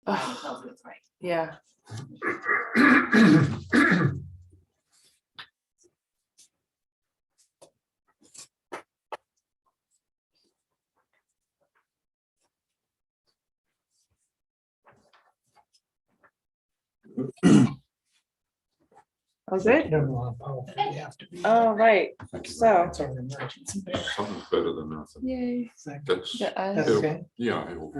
Brian tells me it's right. Yeah. Oh, I good. don't know how powerful they have to be. Oh, right. So, That's our emergency there. Something's better than nothing. yay. That's, Yeah, That's it'll- okay. yeah, it'll-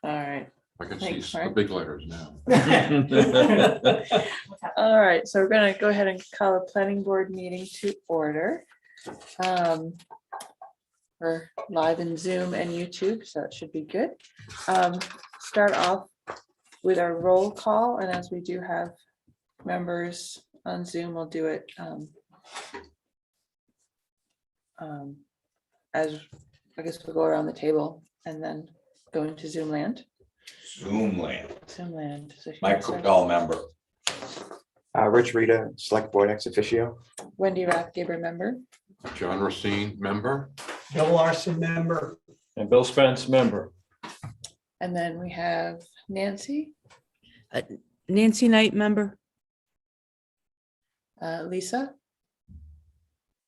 all right. I can Thanks, see the Mark. big letters now. What's happening? All right, so we're gonna go ahead and call a planning board meeting to order. We're live in Zoom and YouTube, so it should be good. Start off with our roll call, and as we do have members on Zoom, we'll do it as, I guess we'll go around the table and then go into Zoom land. Zoom land. Zoom land. So if you Mike start- Cookall member. Rich Rita, Select Board ex officio. Wendy Rathgaber, member. John Racine, member. Bill Larson, member. And Bill Spence, member. And then we have Nancy, Nancy Knight, member. Lisa.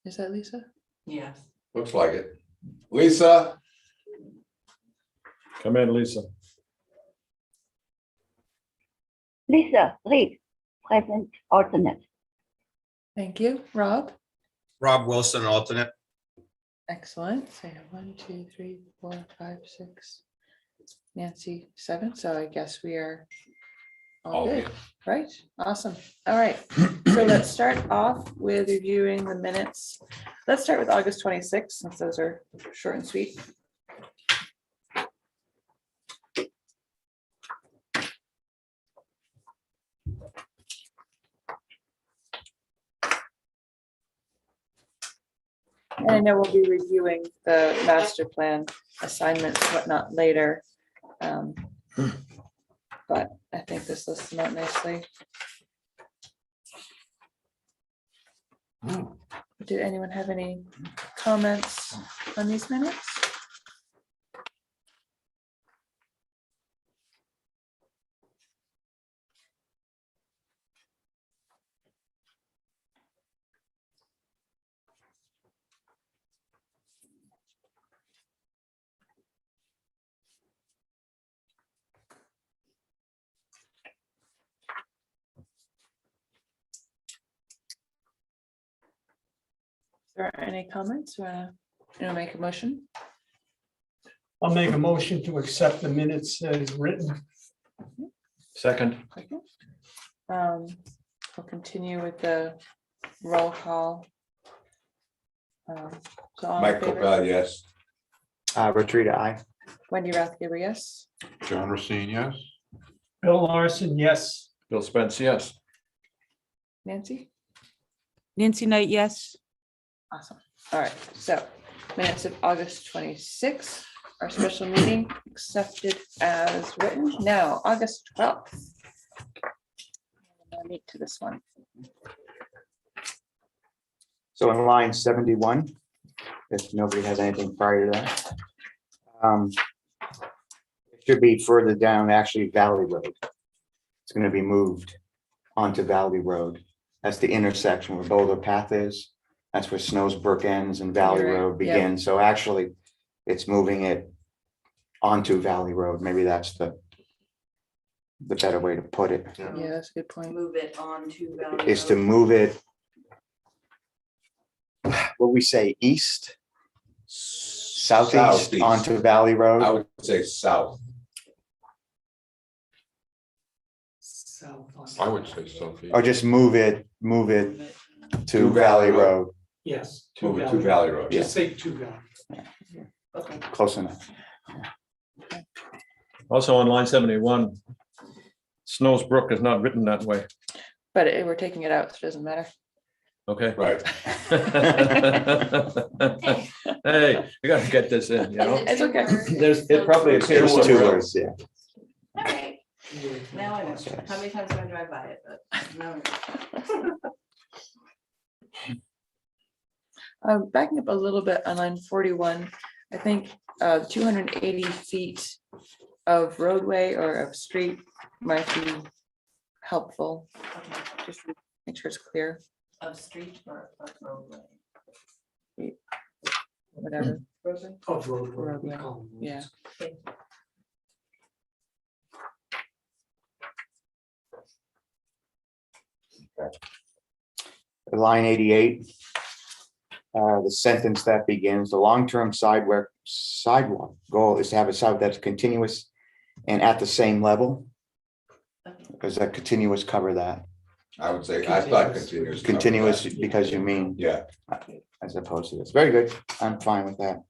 Is that Lisa? Yes. Looks like it. Lisa. Come in, Lisa. Lisa Reed, present alternate. Thank you. Rob? Rob Wilson, alternate. Excellent. So 1, 2, 3, 4, 5, 6. Nancy, 7. So I guess we are all All good, good. right? Awesome. All right. So let's start off with reviewing the minutes. Let's start with August 26th, since those are short and sweet. And I know we'll be reviewing the master plan assignments, whatnot later. But I think this lists them out nicely. Did anyone have any comments on these minutes? There are any comments? Make a motion? I'll make a motion to accept the minutes as written. Second. Second. We'll continue with the roll call. So all in Mike favor? Cookall, yes. Rich Rita, aye. Wendy Rathgaber, yes. John Racine, yes. Bill Larson, yes. Bill Spence, yes. Nancy? Nancy Knight, yes. Awesome. All right, so minutes of August 26th, our special meeting accepted as written. Now, August 12th. I'll meet to this one. So in line 71, if nobody has anything prior to that. It should be further down, actually Valley Road. It's going to be moved onto Valley Road. That's the intersection where Boulder Path is. That's where Snowsbrook ends and Valley You're right, Road yeah. begins. So actually, it's moving it onto Valley Road. Maybe that's the better way to put it, Yeah, that's a good point. Move it on to Valley is to Road. move it. What we say, east, southeast Southeast. onto Valley I Road. would say south. I would say Sophie. Or just move it to Valley Road. Yes. Move it to Valley Road. Just say to Valley. Okay. Close enough. Also on line 71, Snowsbrook is not written that way. But we're taking it out, so it doesn't matter. Okay. Right. Hey, we gotta get this in, you know? It's okay. It probably appears There's two somewhere words, else. yeah. All right. Now I know. How many times do I drive by it? But now I know. Backing up a little bit on line 41, I think 280 feet of roadway or of street might be helpful, Okay. just to make sure it's clear, Of street or of roadway? whatever. Roadway? Of roadway. Roadway, yeah. Line 88. The sentence that begins, the long-term sidewalk goal is to have a sidewalk that's continuous and at the same level. Okay. Does that continuous cover that? I would say, I thought continuous. covered Continuous that. because you mean Yeah, as opposed to this. Very good. I'm fine with that.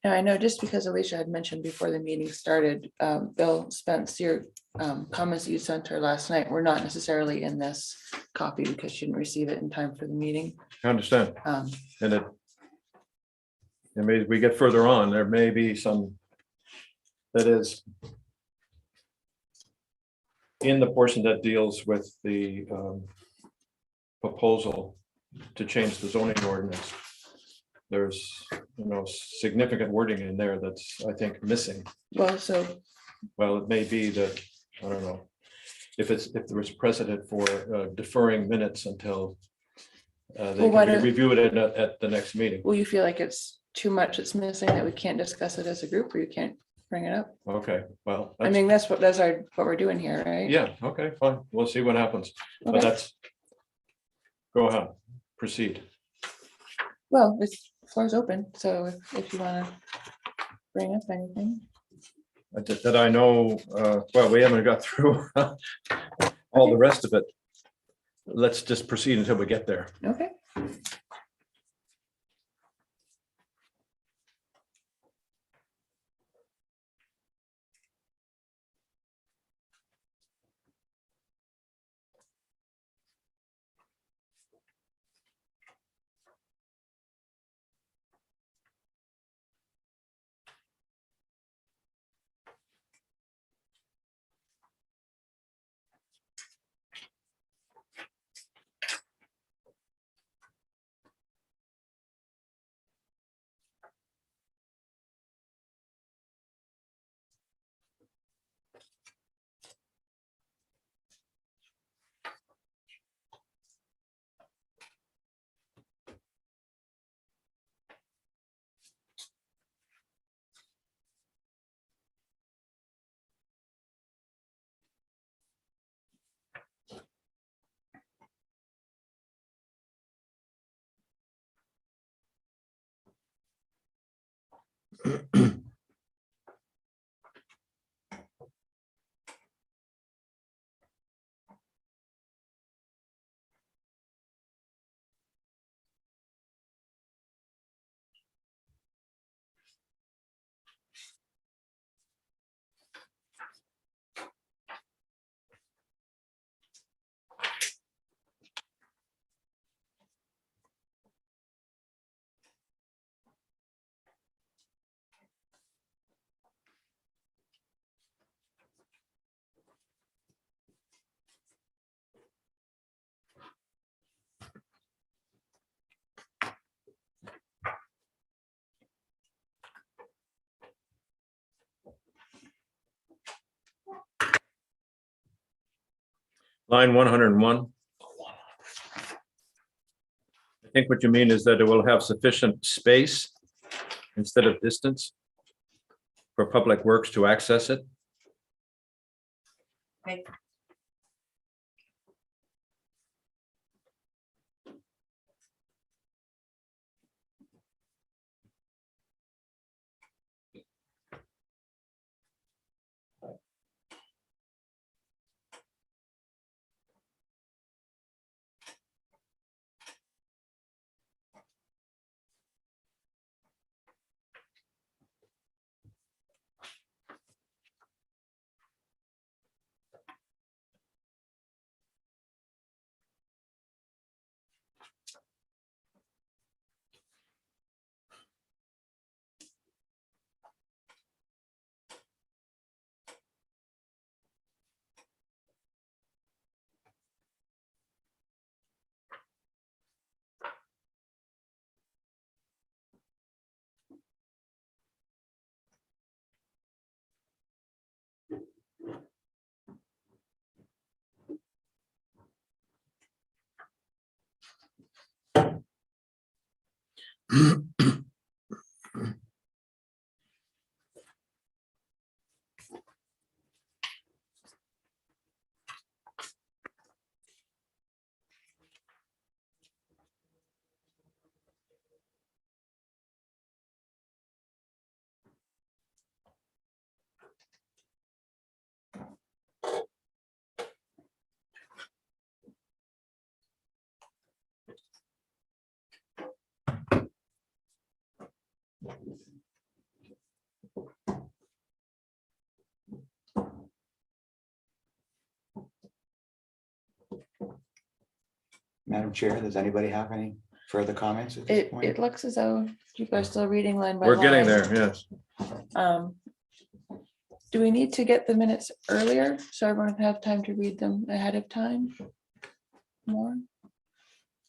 Now, I know just because Alicia had mentioned before the meeting started, Bill Spence, your comments that you sent her last night were not necessarily in this copy because she didn't receive it in time for the meeting. I understand. Um, And it. And maybe we get further on, there may be some. That is. In the portion that deals with the proposal to change the zoning ordinance. There's, significant wording in there that's, I think, missing. Well, so, Well, it may be that, I don't know, if there was precedent for deferring minutes until they Well, why can don't- review it at the next meeting. will you feel like it's too much that's missing that we can't discuss it as a group or you can't bring it up? Okay, well, I mean, that's what we're doing here, right? yeah, okay, fine. We'll see what happens. But Okay. that's. Go ahead, proceed. Well, this floor's open, so if you want to bring up anything. That I know, well, we haven't got through all the rest of it. Let's just proceed until we get there. Okay. Line 101. I think what you mean is that it will have sufficient space instead of distance for public works to access it. Okay. Madam Chair, does anybody have any further comments at this It point? looks as though people are still reading line by We're getting line. there, yes. Do we need to get the minutes earlier so everyone can have time to read them ahead of time? More?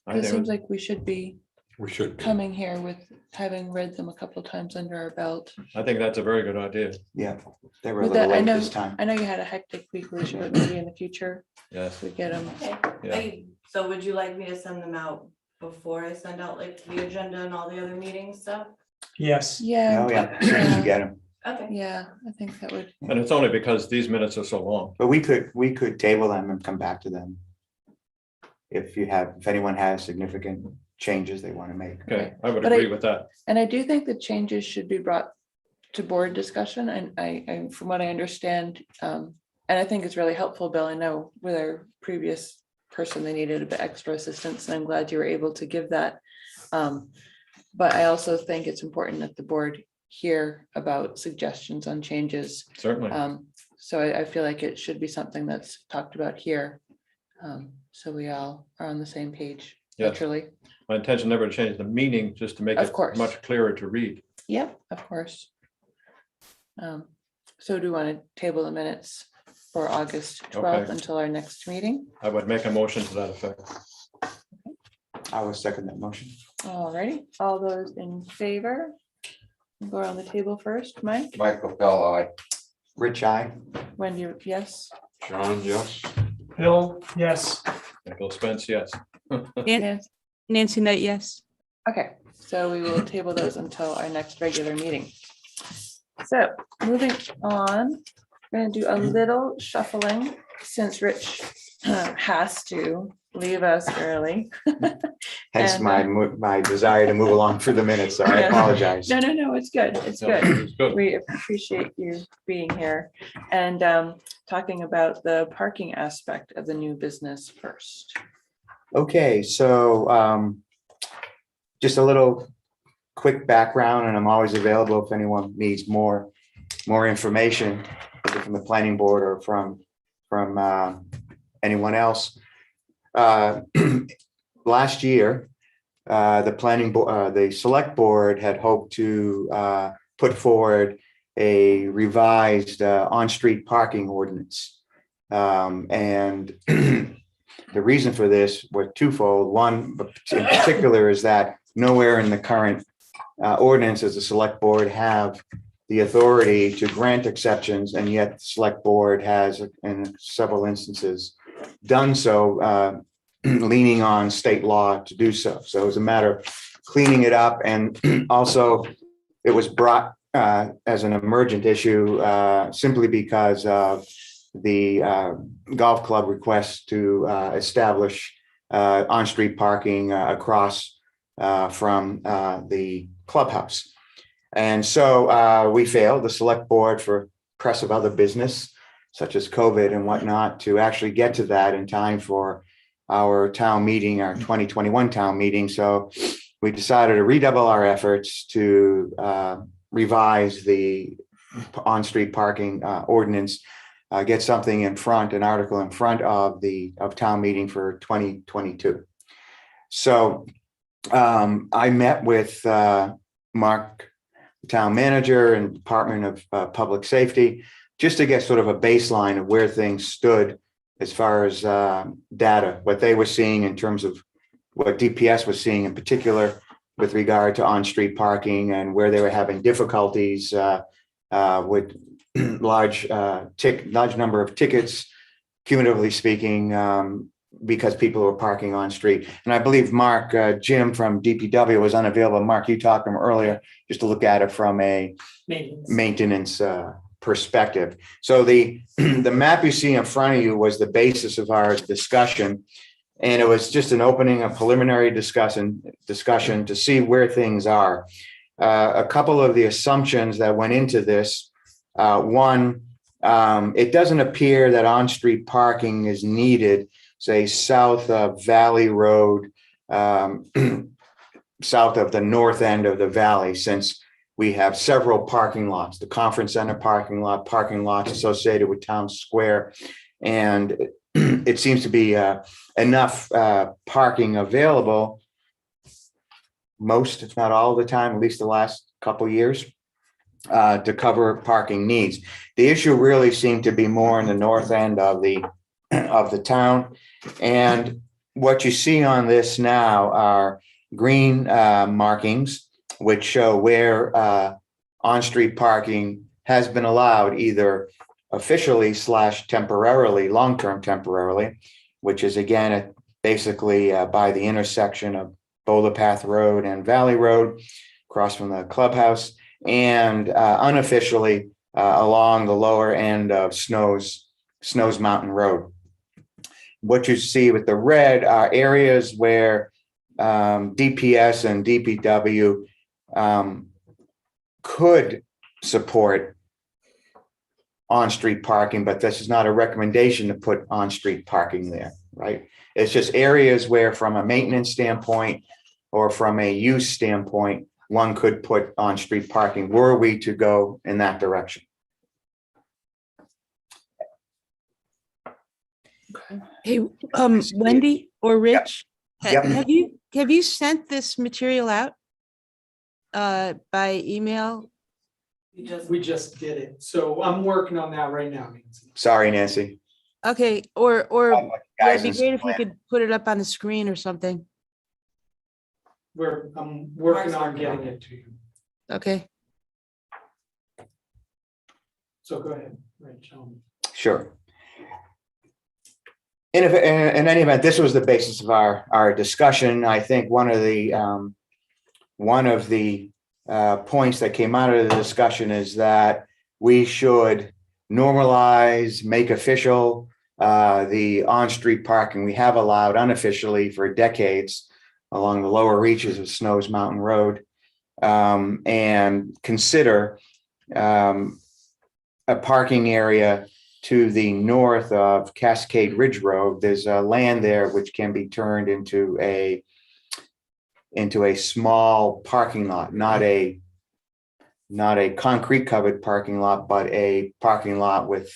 I 'Cause it think seems like we should be We should. be. coming here with having read them a couple of times under our belt. that's a very good idea. Yeah, they were a With little that, I late know, this time. I know you had a hectic week, Lucia, but maybe in the future Yes. we get them. Okay, Yeah. So would you like me to send them out before I send out like the agenda and all the other meeting stuff? Yes, Yeah. Oh, yeah, as soon as you get them. Okay. Yeah, I think that would, And it's only because these minutes are so long. But we could table them and come back to them. If anyone has significant changes they want to make. Okay, I would But agree with that. and I do think the changes should be brought to board discussion, and I, from what I understand, and I think it's really helpful, Bill, I know with our previous person, they needed a bit extra assistance, and I'm glad you were able to give that. But I also think it's important that the board hear about suggestions on changes. Certainly. So I feel like it should be something that's talked about here. So we all are on the same page, Yes. naturally. My intention never to change the meaning, just to make Of it course. much clearer to read. Yep, of course. So do you want to table the minutes for August 12th Okay. until our next meeting? I would make a motion to that effect. I will second that motion. Alrighty, all those in favor? Go around the table first, Mike, Michael Pell, aye. Rich, I. Wendy, yes, John, yes. Bill, yes. And Bill Spence, yes. yes, Nancy Knight, yes. okay, so we will table those until our next regular meeting. So moving on, we're gonna do a little shuffling since Rich has to leave us early. Hence And, my desire to move along through the minutes, so I Yeah. apologize. No, it's good, it's No, good. it's good. We appreciate you being here and talking about the parking aspect of the new business first. Okay, so just a little quick background, and I'm always available if anyone needs more information, either from the planning board or from anyone else. Last year, the planning board, the select board had hoped to put forward a revised on-street parking ordinance. And the reason for this was twofold. One in particular is that nowhere in the current ordinance does the select board have the authority to grant exceptions, and yet the select board has in several instances done so, leaning on state law to do so. So it was a matter of cleaning it up, and also it was brought as an emergent issue simply because of the golf club request to establish on-street parking across from the clubhouse. And so we failed, the select board, for press of other business, such as COVID and whatnot, to actually get to that in time for our town meeting, our 2021 town meeting. So we decided to redouble our efforts to revise the on-street parking ordinance, get something in front, an article in front of town meeting for 2022. So I met with Mark, the town manager, and Department of Public Safety, just to get sort of a baseline of where things stood as far as data, what they were seeing in terms of what DPS was seeing in particular with regard to on-street parking, and where they were having difficulties with large number of tickets, cumulatively speaking, because people were parking on street. And I believe Mark, Jim from DPW was unavailable. Mark, you talked to him earlier, just to look at it from a maintenance perspective. So the map you see in front of you was the basis of our discussion. And it was just an opening, a preliminary discussion to see where things are. A couple of the assumptions that went into this. One, it doesn't appear that on-street parking is needed, say, south of Valley Road, south of the north end of the valley, since we have several parking lots, the conference center parking lots associated with Town Square. And it seems to be enough parking available most, if not all of the time, at least the last couple of years, to cover parking needs. The issue really seemed to be more in the north end of the town. And what you see on this now are green markings, which show where on-street parking has been allowed, either officially / temporarily, long-term temporarily, which is again basically by the intersection of Boulder Path Road and Valley Road, across from the clubhouse, and unofficially along the lower end of Snows Mountain Road. What you see with the red are areas where DPS and DPW could support on-street parking, but this is not a recommendation to put on-street parking there, right? It's just areas where, from a maintenance standpoint or from a use standpoint, one could put on-street parking, were we to go in that direction. Hey, Wendy or Rich, Yep. have you sent this material out by email? We just did it. So I'm working on that right now, Nancy. Sorry, Nancy. Okay, or it'd be Guys, great if you could put it up on the screen or something. I'm working on getting it to you. Okay. So go ahead, Rich. Sure. In any event, this was the basis of our discussion. I think one of the points that came out of the discussion is that we should normalize, make official the on-street parking we have allowed unofficially for decades along the lower reaches of Snows Mountain Road, and consider a parking area to the north of Cascade Ridge Road. There's a land there which can be turned into a small parking lot, not a concrete covered parking lot, but a parking lot with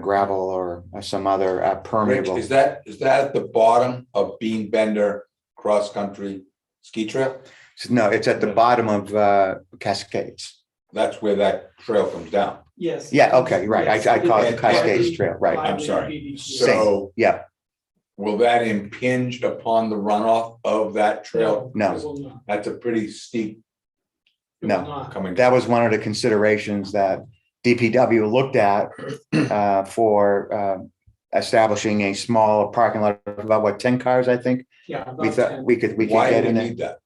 gravel or some other Rich, permeable. is that at the bottom of Bean Bender Cross Country Ski Trail? No, it's at the bottom of Cascades. That's where that trail comes down. Yes. Yeah, okay, right. I call it the And- Cascades Trail, right. I'm sorry. Same, So yeah, will that impinge upon the runoff of that trail? no. It will not. That's a pretty steep It No. will not. coming. That was one of the considerations that DPW looked at for establishing a small parking lot of about 10 cars, I think. Yeah. We about thought 10. we could Why get do we in there. need that?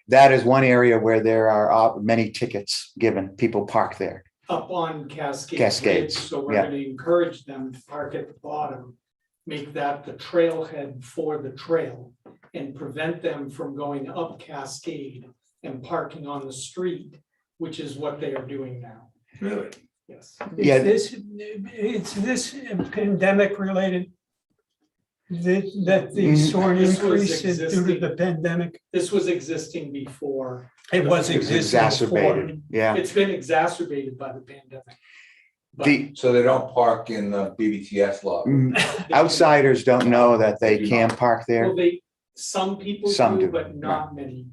That is one area where there are many tickets given. People park there. Up on Cascades. Cascades, Ridge, so we're yeah. gonna encourage them to park at the bottom, make that the trailhead for the trail, and prevent them from going up Cascade and parking on the street, which is what they are doing now. Really? Yes. Yeah. It's this pandemic related? That the sort soaring increase is due to the pandemic? This was existing before. It was It's exacerbated, yeah. It's been exacerbated by the pandemic. But So they don't park in the BBTS lot? Outsiders don't know that they can park Well, there, some people Some do, do, but not many.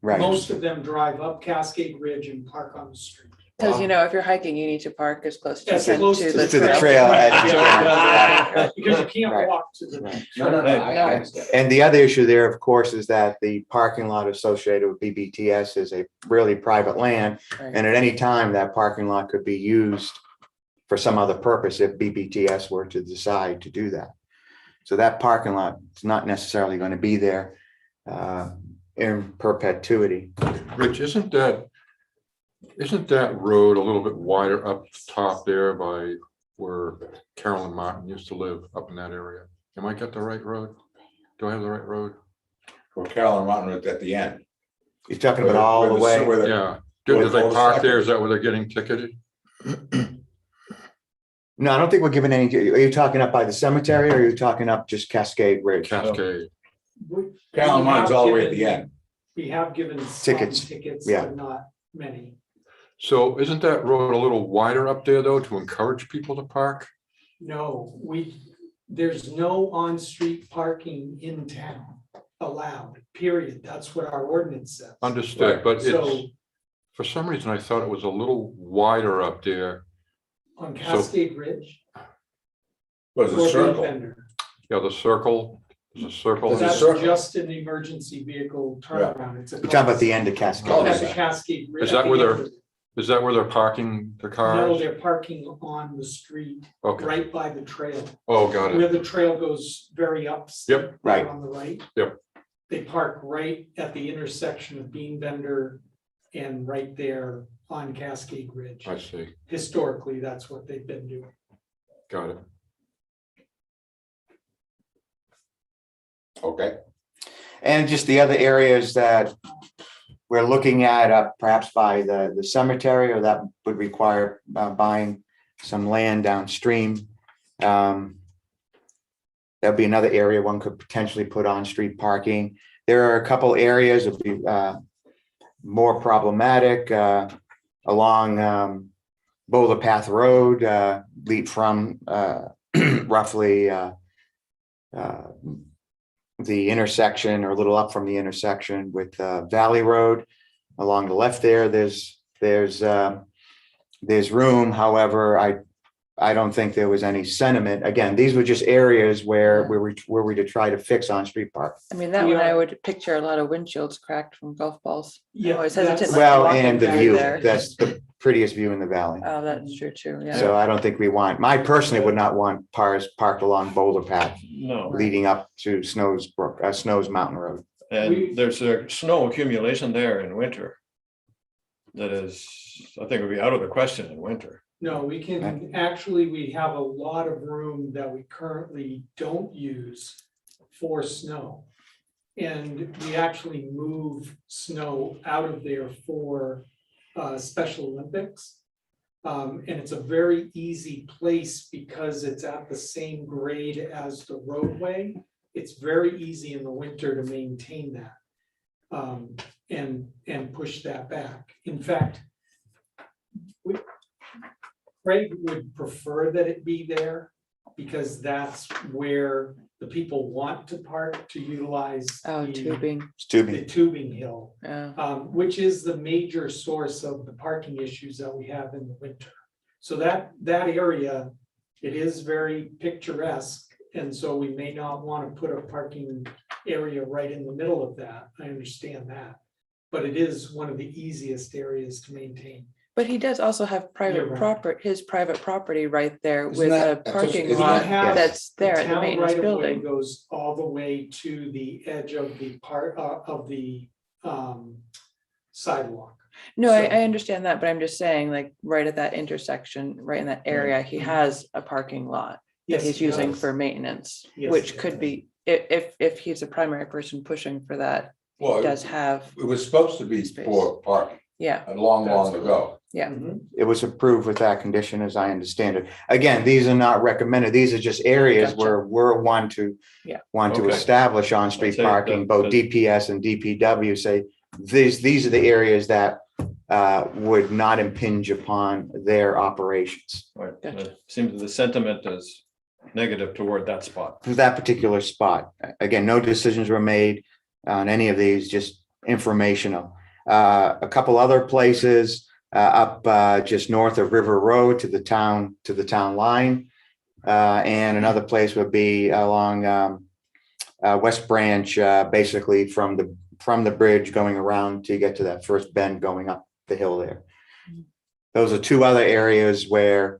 right? Most of them drive up Cascade Ridge and park on the street. Because if you're hiking, you need to park as close As as you close can to To the trail. trail Right, edge. yeah, because you can't Right. walk to the. Right. No, I understand. And the other issue there, of course, is that the parking lot associated with BBTS is a really private land. Right. And at any time, that parking lot could be used for some other purpose if BBTS were to decide to do that. So that parking lot is not necessarily going to be there in perpetuity. Rich, isn't that road a little bit wider up top there by where Carolyn Martin used to live up in that area? Am I got the right road? Do I have the right road? Well, Carolyn Mountain Road at the end. You're talking about all the way. Where the- Yeah. Do they park there? Is that where they're getting ticketed? No, I don't think we're giving any, are you talking up by the cemetery or are you talking up just Cascade Ridge? Cascade. Carolyn We Mountain's have all the way at the given- end. We have given some Tickets, tickets, yeah. but not many. So isn't that road a little wider up there though, to encourage people to park? No, there's no on-street parking in town allowed, period. That's what our ordinance says. Understood, but it's, So for some reason, I thought it was a little wider up there. on Cascade Ridge. Was or a Big circle. Bender, Yeah, the circle, there's a circle. There's a That's circle. just an emergency vehicle turnaround. It's a. You're talking about the end of Cascade. Oh, At is the that- Cascade. Ridge, Is that at where the they're- end of it. Is that where they're parking the No, cars? they're parking on the street, Okay, right by the trail, oh, got where it. the trail goes very up. Yep. Right. On the right. Yep. They park right at the intersection of Bean Bender and right there on Cascade Ridge. I see, Historically, that's what they've been doing. got it. Okay, And just the other areas that we're looking at, perhaps by the cemetery, or that would require buying some land downstream. That'd be another area one could potentially put on street parking. There are a couple areas that would be more problematic along Boulder Path Road, lead from roughly the intersection or a little up from the intersection with Valley Road. Along the left there, there's room. However, I don't think there was any sentiment. Again, these were just areas where we to try to fix on-street park. I mean, that We one I are- would picture a lot of windshields cracked from golf balls. Yeah, Always hesitant, that's- like, Well, walking and the through view, there. that's the prettiest view in the valley. Oh, that's true too, yeah. So I don't think we want, I personally would not want cars parked along Boulder Path No, leading up to Snow's Mountain Road. and there's a snow accumulation there in winter. That is, I think would be out of the question in winter. No, we can, actually, we have a lot of room that we currently don't use for snow. And we actually move snow out of there for Special Olympics. And it's a very easy place because it's at the same grade as the roadway. It's very easy in the winter to maintain that. And push that back. In fact, Craig would prefer that it be there because that's where the people want to park to utilize Oh, the tubing, the tubing hill, yeah. which is the major source of the parking issues that we have in the winter. So that area, it is very picturesque, and so we may not want to put a parking area right in the middle of that. I understand that. But it is one of the easiest areas to maintain. But he does also have You're right. his private property right there Isn't with a that- parking isn't lot that- have- that's there The at the town maintenance right-of-way building. Goes all the way to the edge of the part of the sidewalk. No, So- I understand that, but I'm just saying, like, right at that intersection, right in that area, he has a parking lot that Yes, he's he using does. for maintenance, Yes, which he could does. be, if he's a primary person pushing for that, he well, does have, it was supposed to be Space. for parking, yeah, long That's ago. yeah. It was approved with that condition, as I understand it. Again, these are not recommended. These are just areas Gotcha. where we're want to Okay. establish on-street I'd say parking. that- Both that- DPS and DPW say these are the areas that would not impinge upon their operations. Right, Gotcha. it seems the sentiment is negative toward that spot. For that particular spot. Again, no decisions were made on any of these, just informational. A couple other places up just north of River Road to the town line. And another place would be along West Branch, basically from the bridge going around to get to that first bend going up the hill there. Those are two other areas where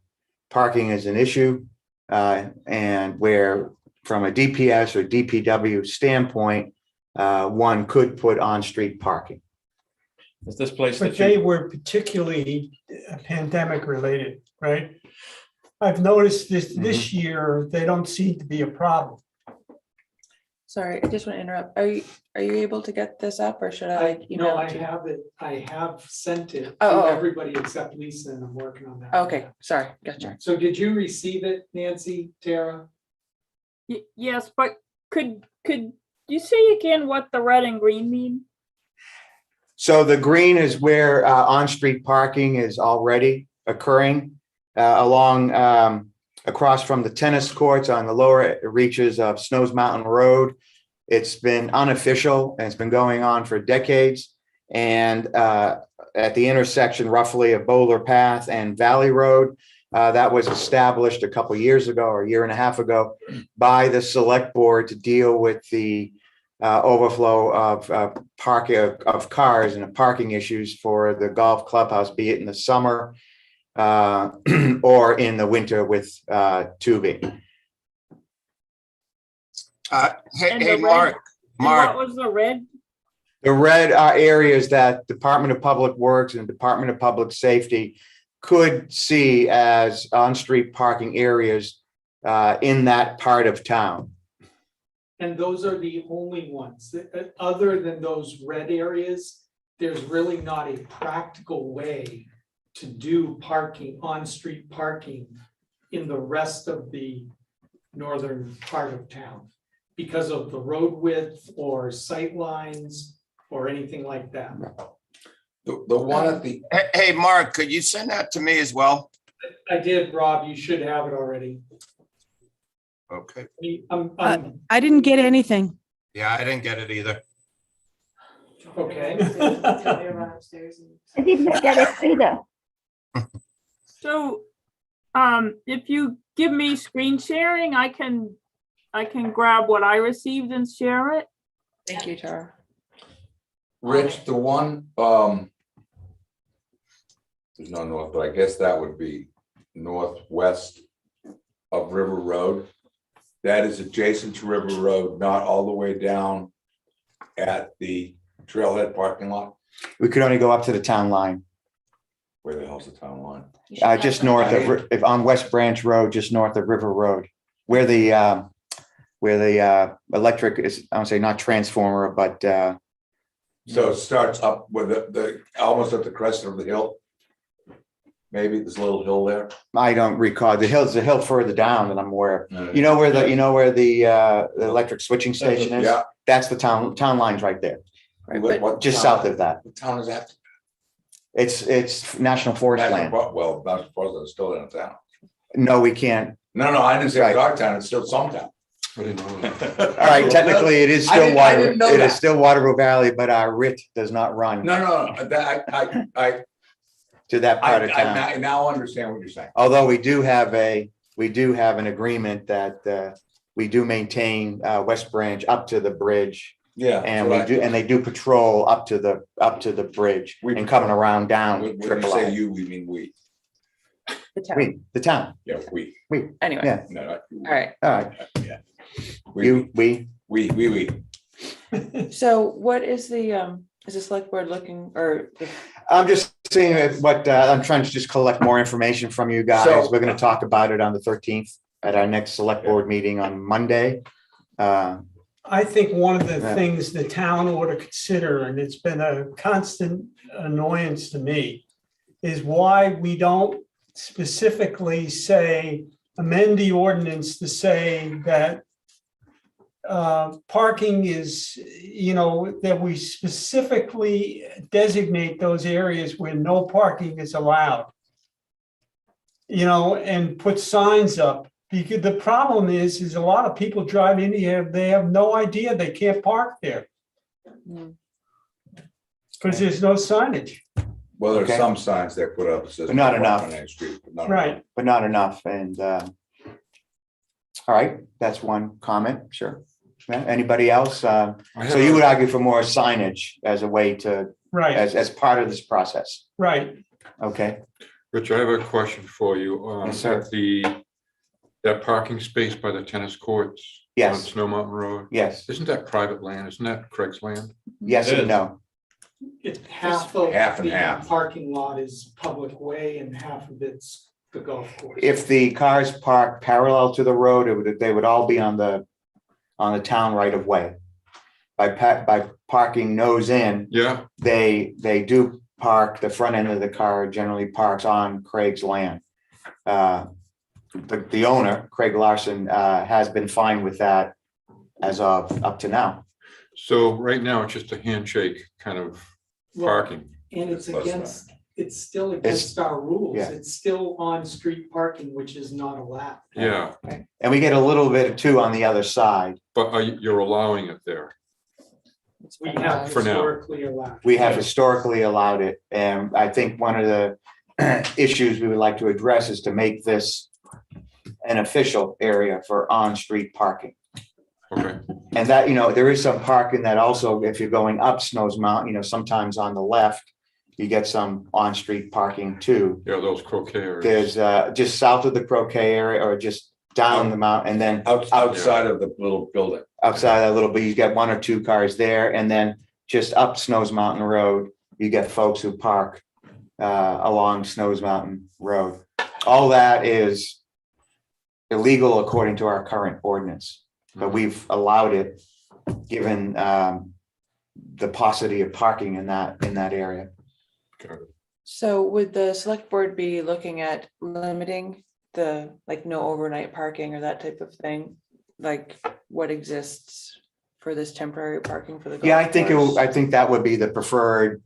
parking is an issue and where from a DPS or DPW standpoint, one could put on-street parking. Is this place But that they you, were particularly pandemic related, right? I've noticed this year, they don't seem to be a problem. Sorry, I just want to interrupt. Are you able to get this up or should I like No, email I it to you? have it, I have sent it to Oh, oh. everybody except Lisa, and I'm working on that. Okay, sorry, gotcha. So did you receive it, Nancy, Tara? Yes, but could you say again what the red and green mean? So the green is where on-street parking is already occurring along across from the tennis courts on the lower reaches of Snows Mountain Road. It's been unofficial and it's been going on for decades. And at the intersection roughly of Bowler Path and Valley Road, that was established a couple years ago or a year and a half ago by the select board to deal with the overflow of parking of cars and the parking issues for the golf clubhouse, be it in the summer or in the winter with tubing. And Hey, the Mark, red- And Mark, what was the red? The red are areas that Department of Public Works and Department of Public Safety could see as on-street parking areas in that part of town. And those are the only ones, other than those red areas, there's really not a practical way to do parking, on-street parking in the rest of the northern part of town because of the road width or sight lines or anything like that. The one at the, hey, Mark, could you send that to me as well? I did, Rob, you should have it already. Okay. I didn't get anything. Yeah, I didn't get it either. Okay. I didn't get it either. So, if you give me screen sharing, I can grab what I received and share it. Thank you, Tara. Rich, the one, there's no north, but I guess that would be northwest of River Road. That is adjacent to River Road, not all the way down at the trailhead parking lot. We could only go up to the town line, Where the hell's the town line? just north of, if on West Branch Road, just north of River Road, where the electric is, I would say not transformer, but So it starts up with the almost at the crest of the hill. Maybe there's a little hill there. I don't recall. There's a hill further down that I'm aware of. You know where the electric switching station is? Yeah. That's the town line's right there, Right, What- but what just town- south of that. What town is that? It's National Forest land. Well, that's it's still in a town. No, we can't. No, I didn't say it's our town, it's still some town. I didn't know that. All right, technically, it is I still didn't know It that. is still Waterville Valley, but our RIT does not run No, that, to that part of town. I now understand what you're saying. Although we do have an agreement that we do maintain West Branch up to the bridge. Yeah. And they do patrol up to the bridge We and coming patrol. around down. When you Triple say I. you, we mean we. the town. The town. Yeah, we. Anyway, Yeah. No, not you. all right. All right. We. We. So what is the select board looking or the I'm just seeing what, I'm trying to just collect more information from you guys. So- We're gonna talk about it on the 13th at our next select board meeting on Monday. I think one of the Yeah. things the town ought to consider, and it's been a constant annoyance to me, is why we don't specifically say, amend the ordinance to say that parking is, that we specifically designate those areas where no parking is allowed. And put signs up. Because the problem is a lot of people drive in here, they have no idea they can't park there. Because there's no signage. Well, there's Okay. some signs they put up. that says But not no enough. parking on that street, but not Right. enough. But not enough, and all right, that's one comment, sure. Yeah, anybody else? So you would argue for more signage as a way to, Right, as part of this process, right. okay? Rich, I have a question for you. Yes, sir. That parking space by the tennis courts, Yes, Snow Mountain Road? yes, Isn't that private land? Isn't that Craig's land? yes It and is. no. Half of Half and the half. parking lot is public way and half of it's the golf course. If the cars park parallel to the road, they would all be on the town right of way. By parking nose in, Yeah, they do park, the front end of the car generally parks on Craig's land. The owner, Craig Larson, has been fine with that as of up to now. so right now it's just a handshake kind of Well, parking. And it's That's against, it's still against our rules. yeah. It's still on-street parking, which is not allowed. Yeah, And we get a little bit too on the other side. but you're allowing it there. We have For now. historically allowed. We have historically allowed it, and I think one of the issues we would like to address is to make this an official area for on-street parking. Okay, And that, there is some parking that also, if you're going up Snows Mountain, sometimes on the left, you get some on-street parking too. yeah, those croquet There's just south of the Croquet area or just down the mountain, and then Outside of the little building. outside that little bit, you get one or two cars there, and then just up Snows Mountain Road, you get folks who park along Snows Mountain Road. All that is illegal according to our current ordinance, but we've allowed it given the paucity of parking in that area. So would the select board be looking at limiting the, like, no overnight parking or that type of thing? Like what exists for this temporary parking for the golf Yeah, I think course? I think that would be the preferred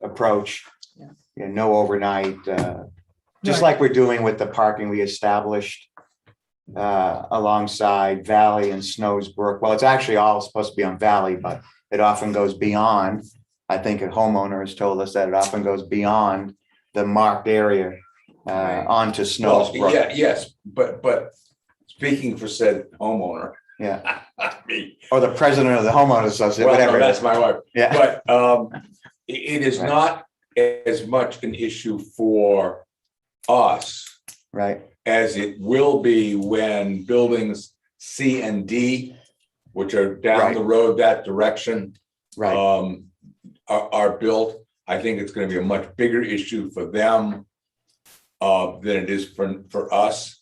approach. Yeah. Yeah, no overnight, just Right. like we're doing with the parking we established alongside Valley and Snows Brook. Well, it's actually all supposed to be on Valley, but it often goes beyond. I think a homeowner has told us that it often goes beyond the marked area Right. onto Snows Well, Brook. yeah, yes, but speaking for said homeowner. Yeah, Me, or the president of the homeowners association, well, no, whatever. it that's is. my wife. Yeah, But it is Right. not as much an issue for us right, as it will be when buildings C and D, which are down Right. the road that direction, right. are built. I think it's gonna be a much bigger issue for them than it is for us.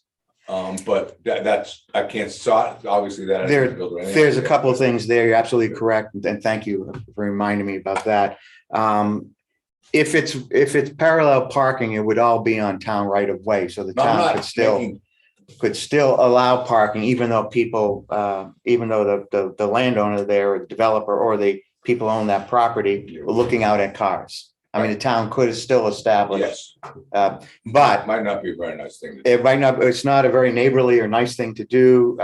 But that's, I can't start, obviously that. I can't build or anything. There's a couple of things there. You're absolutely correct. And thank you for reminding me about that. If it's parallel parking, it would all be on town right of way. So the No, I'm town not could still allow parking, even though the landowner there or the developer or the people own that property were looking out at cars. I mean, the town could still establish, Yes, but might not be a very nice thing to do. it might not, it's not a very neighborly or nice thing to do.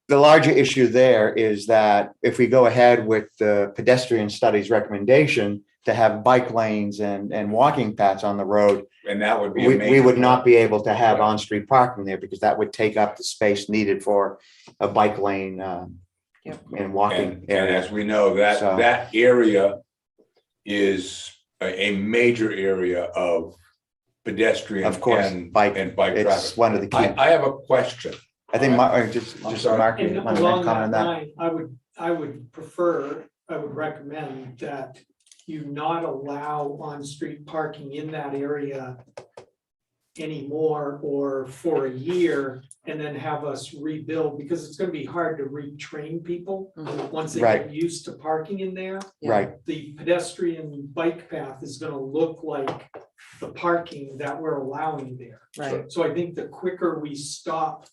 The larger issue there is that if we go ahead with the pedestrian studies recommendation to have bike lanes and walking paths on the road, And that would be. a we major would not be able to have Right. on-street parking there because that would take up the space needed for a bike lane and walking And area. as we know, that So- that area is a major area of pedestrian. Of course, and bike, traffic. it's one of the key. I have a question. I think, just sorry. Mark, you And want to along comment that on that? line, I would recommend that you not allow on-street parking in that area anymore or for a year and then have us rebuild, because it's gonna be hard to retrain people once they Right. get used to parking in there. Yeah. Right, The pedestrian bike path is gonna look like the parking that we're allowing there. Right. So I think the quicker we stop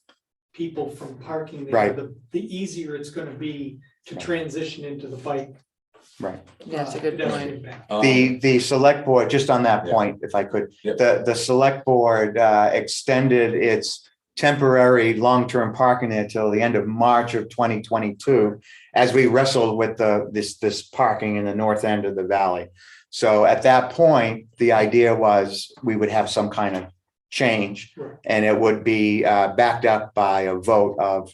people from parking there, Right. the easier it's gonna be to transition into the bike. right. Yeah, that's a good point. pedestrian path. The select board, just on that Yeah. point, if I could, Yep. the select board extended its temporary long-term parking there till the end of March of 2022, as we wrestled with this parking in the north end of the valley. So at that point, the idea was we would have some kind of change, Right. and it would be backed up by a vote of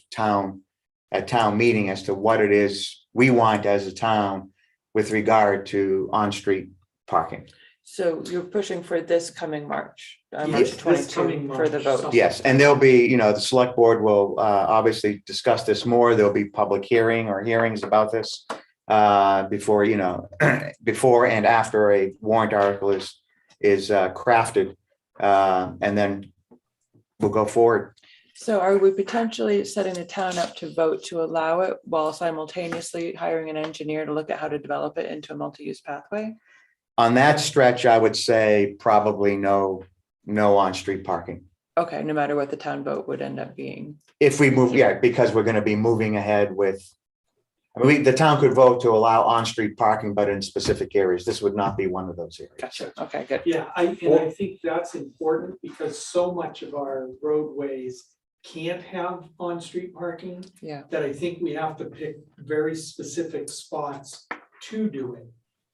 a town meeting as to what it is we want as a town with regard to on-street parking. So you're pushing for this coming March, Yes, March this 22 coming for the March, vote. something. Yes, and there'll be, the select board will obviously discuss this more. There'll be public hearing or hearings about this before, before and after a warrant article is crafted. And then we'll go forward. So are we potentially setting the town up to vote to allow it while simultaneously hiring an engineer to look at how to develop it into a multi-use pathway? On that stretch, I would say probably no on-street parking. Okay, no matter what the town vote would end up being. If we move, yeah, because we're gonna be moving ahead with, the town could vote to allow on-street parking, but in specific areas. This would not be one of those areas. Gotcha. Okay, good. Yeah, I think that's important because so much of our roadways can't have on-street parking. Yeah. That I think we have to pick very specific spots to do it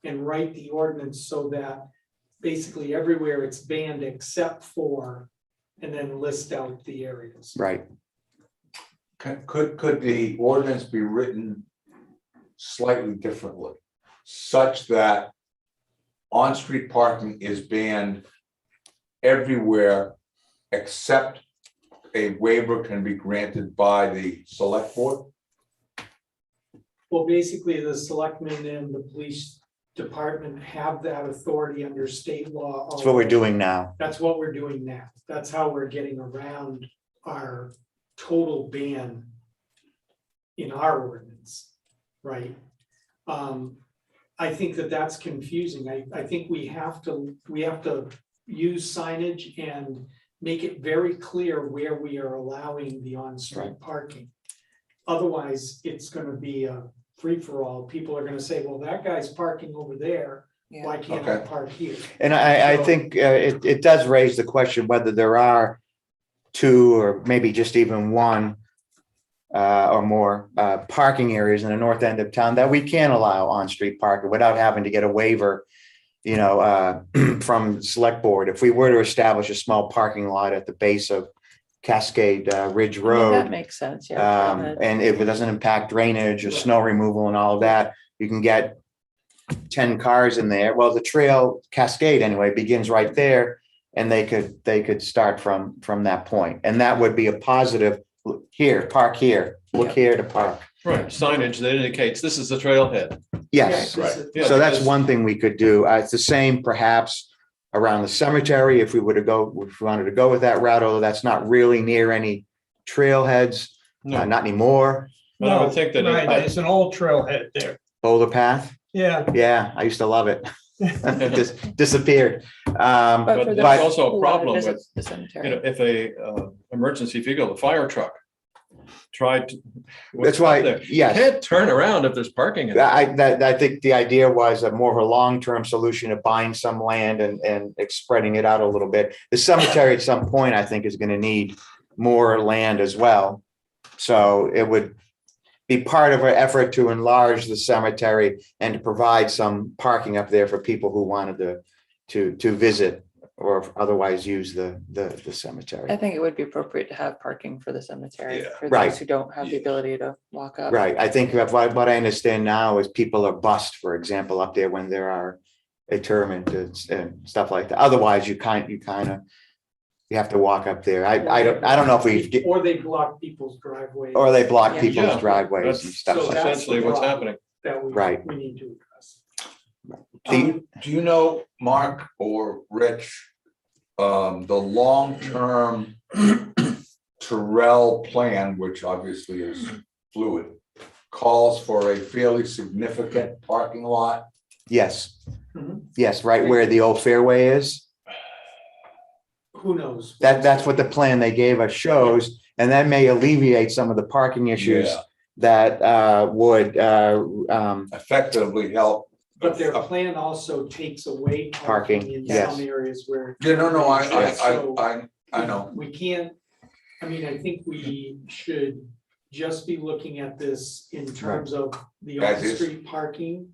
and write the ordinance so that basically everywhere it's banned except for, and then list out the areas. Right. Could the ordinance be written slightly differently? Such that on-street parking is banned everywhere except a waiver can be granted by the select board? Well, basically, the selectmen and the police department have that authority under state law. That's what we're doing now. That's what we're doing now. That's how we're getting around our total ban in our ordinance, right? I think that that's confusing. I think we have to use signage and make it very clear where we are allowing the on-street parking. Otherwise, it's gonna be a free-for-all. People are gonna say, well, that guy's parking over there. Yeah. Why can't I Okay. park here? And I So- think it does raise the question whether there are two or maybe just even one or more parking areas in the north end of town that we can allow on-street parking without having to get a waiver, from select board. If we were to establish a small parking lot at the base of Cascade Ridge I mean, Road, that makes sense, yeah. and if it doesn't impact drainage or snow removal and all of that, you can get 10 cars in there. Well, the trail Cascade anyway begins right there, and they could start from that point. And that would be a positive. Look here, park here, look here to park. Right, signage that indicates this is the trailhead. Yes, Yeah, right. this is- Yeah, so that's because- one thing we could do. It's the same perhaps around the cemetery if we wanted to go with that route, although that's not really near any trailheads, No, not anymore. but I would think that. Right, it's an old trailhead there. Boulder Path, Yeah. yeah, I used to love it. Disappeared. But for But those there's also who a wanna problem visit with, the cemetery. if a emergency vehicle, a fire truck, tried to. That's why, You yes. can't turn around if there's parking. in it. I think the idea was a more of a long-term solution of buying some land and spreading it out a little bit. The cemetery at some point, I think, is gonna need more land as well. So it would be part of an effort to enlarge the cemetery and to provide some parking up there for people who wanted to visit or otherwise use the cemetery. I think it would be appropriate to have parking for the cemetery, Yeah. for Right. those who don't have the ability to walk up. Right, I think what I understand now is people are bused, for example, up there when there are interment and stuff like that. Otherwise, you have to walk up there. I don't know if we, Or they block people's driveways. or they block Yeah. people's Yeah, driveways and That's stuff So like that. that's essentially the what's problem. happening. That Right. we need to address. Do you know, Mark or Rich, the long-term Terrell plan, which obviously is fluid, calls for a fairly significant parking lot? Yes, Mhm. yes, right where the old fairway is. Who knows? That's what the plan they gave us shows, and that may alleviate some of the parking issues Yeah. that would Effectively help. But their plan also takes away Parking, parking in yes. some areas where. Yeah, no, So I know. We can't, I think we should just be looking at this in terms of the As is. on-street parking.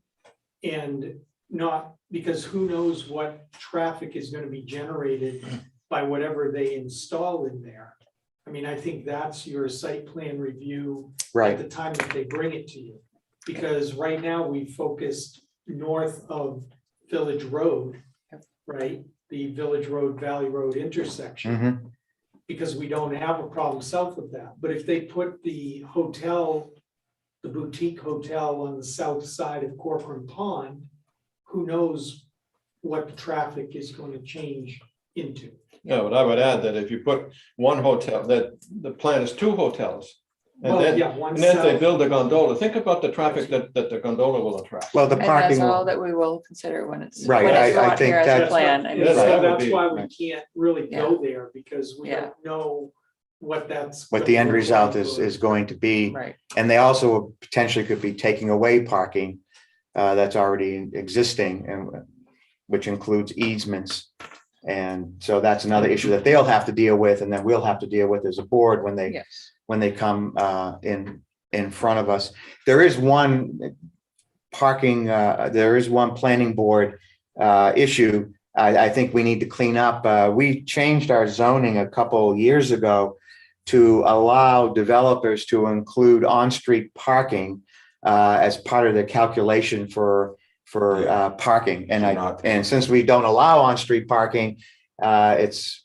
And not, because who knows what traffic is gonna be generated by whatever they install in there. I think that's your site plan review at right, the time that they bring it to you. Because right now we focused north of Village Road. right? The Village Road, Valley Road intersection. Mhm. Because we don't have a problem south of that. But if they put the hotel, the boutique hotel on the south side of Corcoran Pond, who knows what the traffic is going to change into? Yeah, but I would add that if you put one hotel, that the plan is two hotels. And Well, then, yeah, one and then if they south. build a gondola, think about the traffic that the gondola will attract. Well, the And that's parking, all that we will consider when it's. Right, when it's I brought think here as a that's- plan. I mean, Yes, So that would that's be- why we can't really go there, because we Yeah. don't know what that's. what gonna the end look result like is, or- is going to be. Right, And they also potentially could be taking away parking that's already existing, and which includes easements. And so that's another issue that they'll have to deal with, and then we'll have to deal with as a board when they yes. come in front of us. There is one planning board issue I think we need to clean up. We changed our zoning a couple years ago to allow developers to include on-street parking as part of the calculation for parking. And since we don't allow on-street parking, it's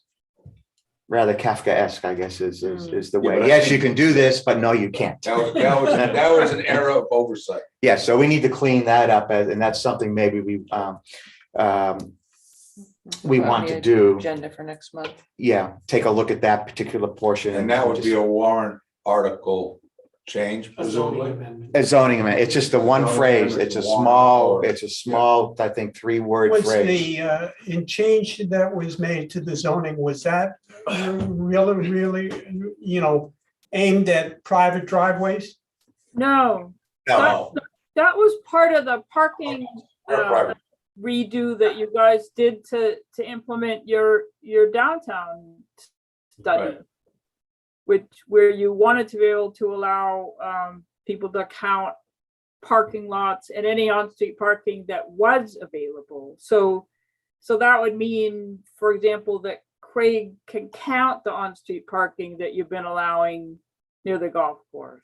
rather Kafkaesque, I guess, is the Yeah, way. but I Yes, you think- can do this, but no, you can't. That was an error of oversight. Yeah, so we need to clean that up, and that's something maybe we Put on want the to do. Agenda for next month. Yeah, take a look at that particular portion. And that would be a warrant article change, A zoning presumably. amendment. a zoning amendment. It's just the one Zoning phrase. amendment It's a to warrant small, or- it's a small, I think, 3-word Was phrase. the, in change that was made to the zoning, was that really, aimed at private driveways? No, No, that was part of the parking private. redo that you guys did to implement your downtown study. Right. Where you wanted to be able to allow people to count parking lots and any on-street parking that was available. So that would mean, for example, that Craig can count the on-street parking that you've been allowing near the golf course.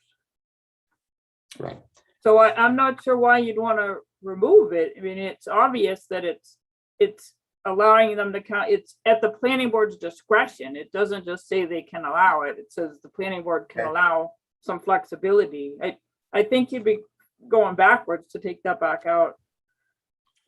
Right. So I'm not sure why you'd want to remove it. I mean, it's obvious that it's allowing them to count. It's at the planning board's discretion. It doesn't just say they can allow it. It says the planning board can Okay. allow some flexibility. I think you'd be going backwards to take that back out.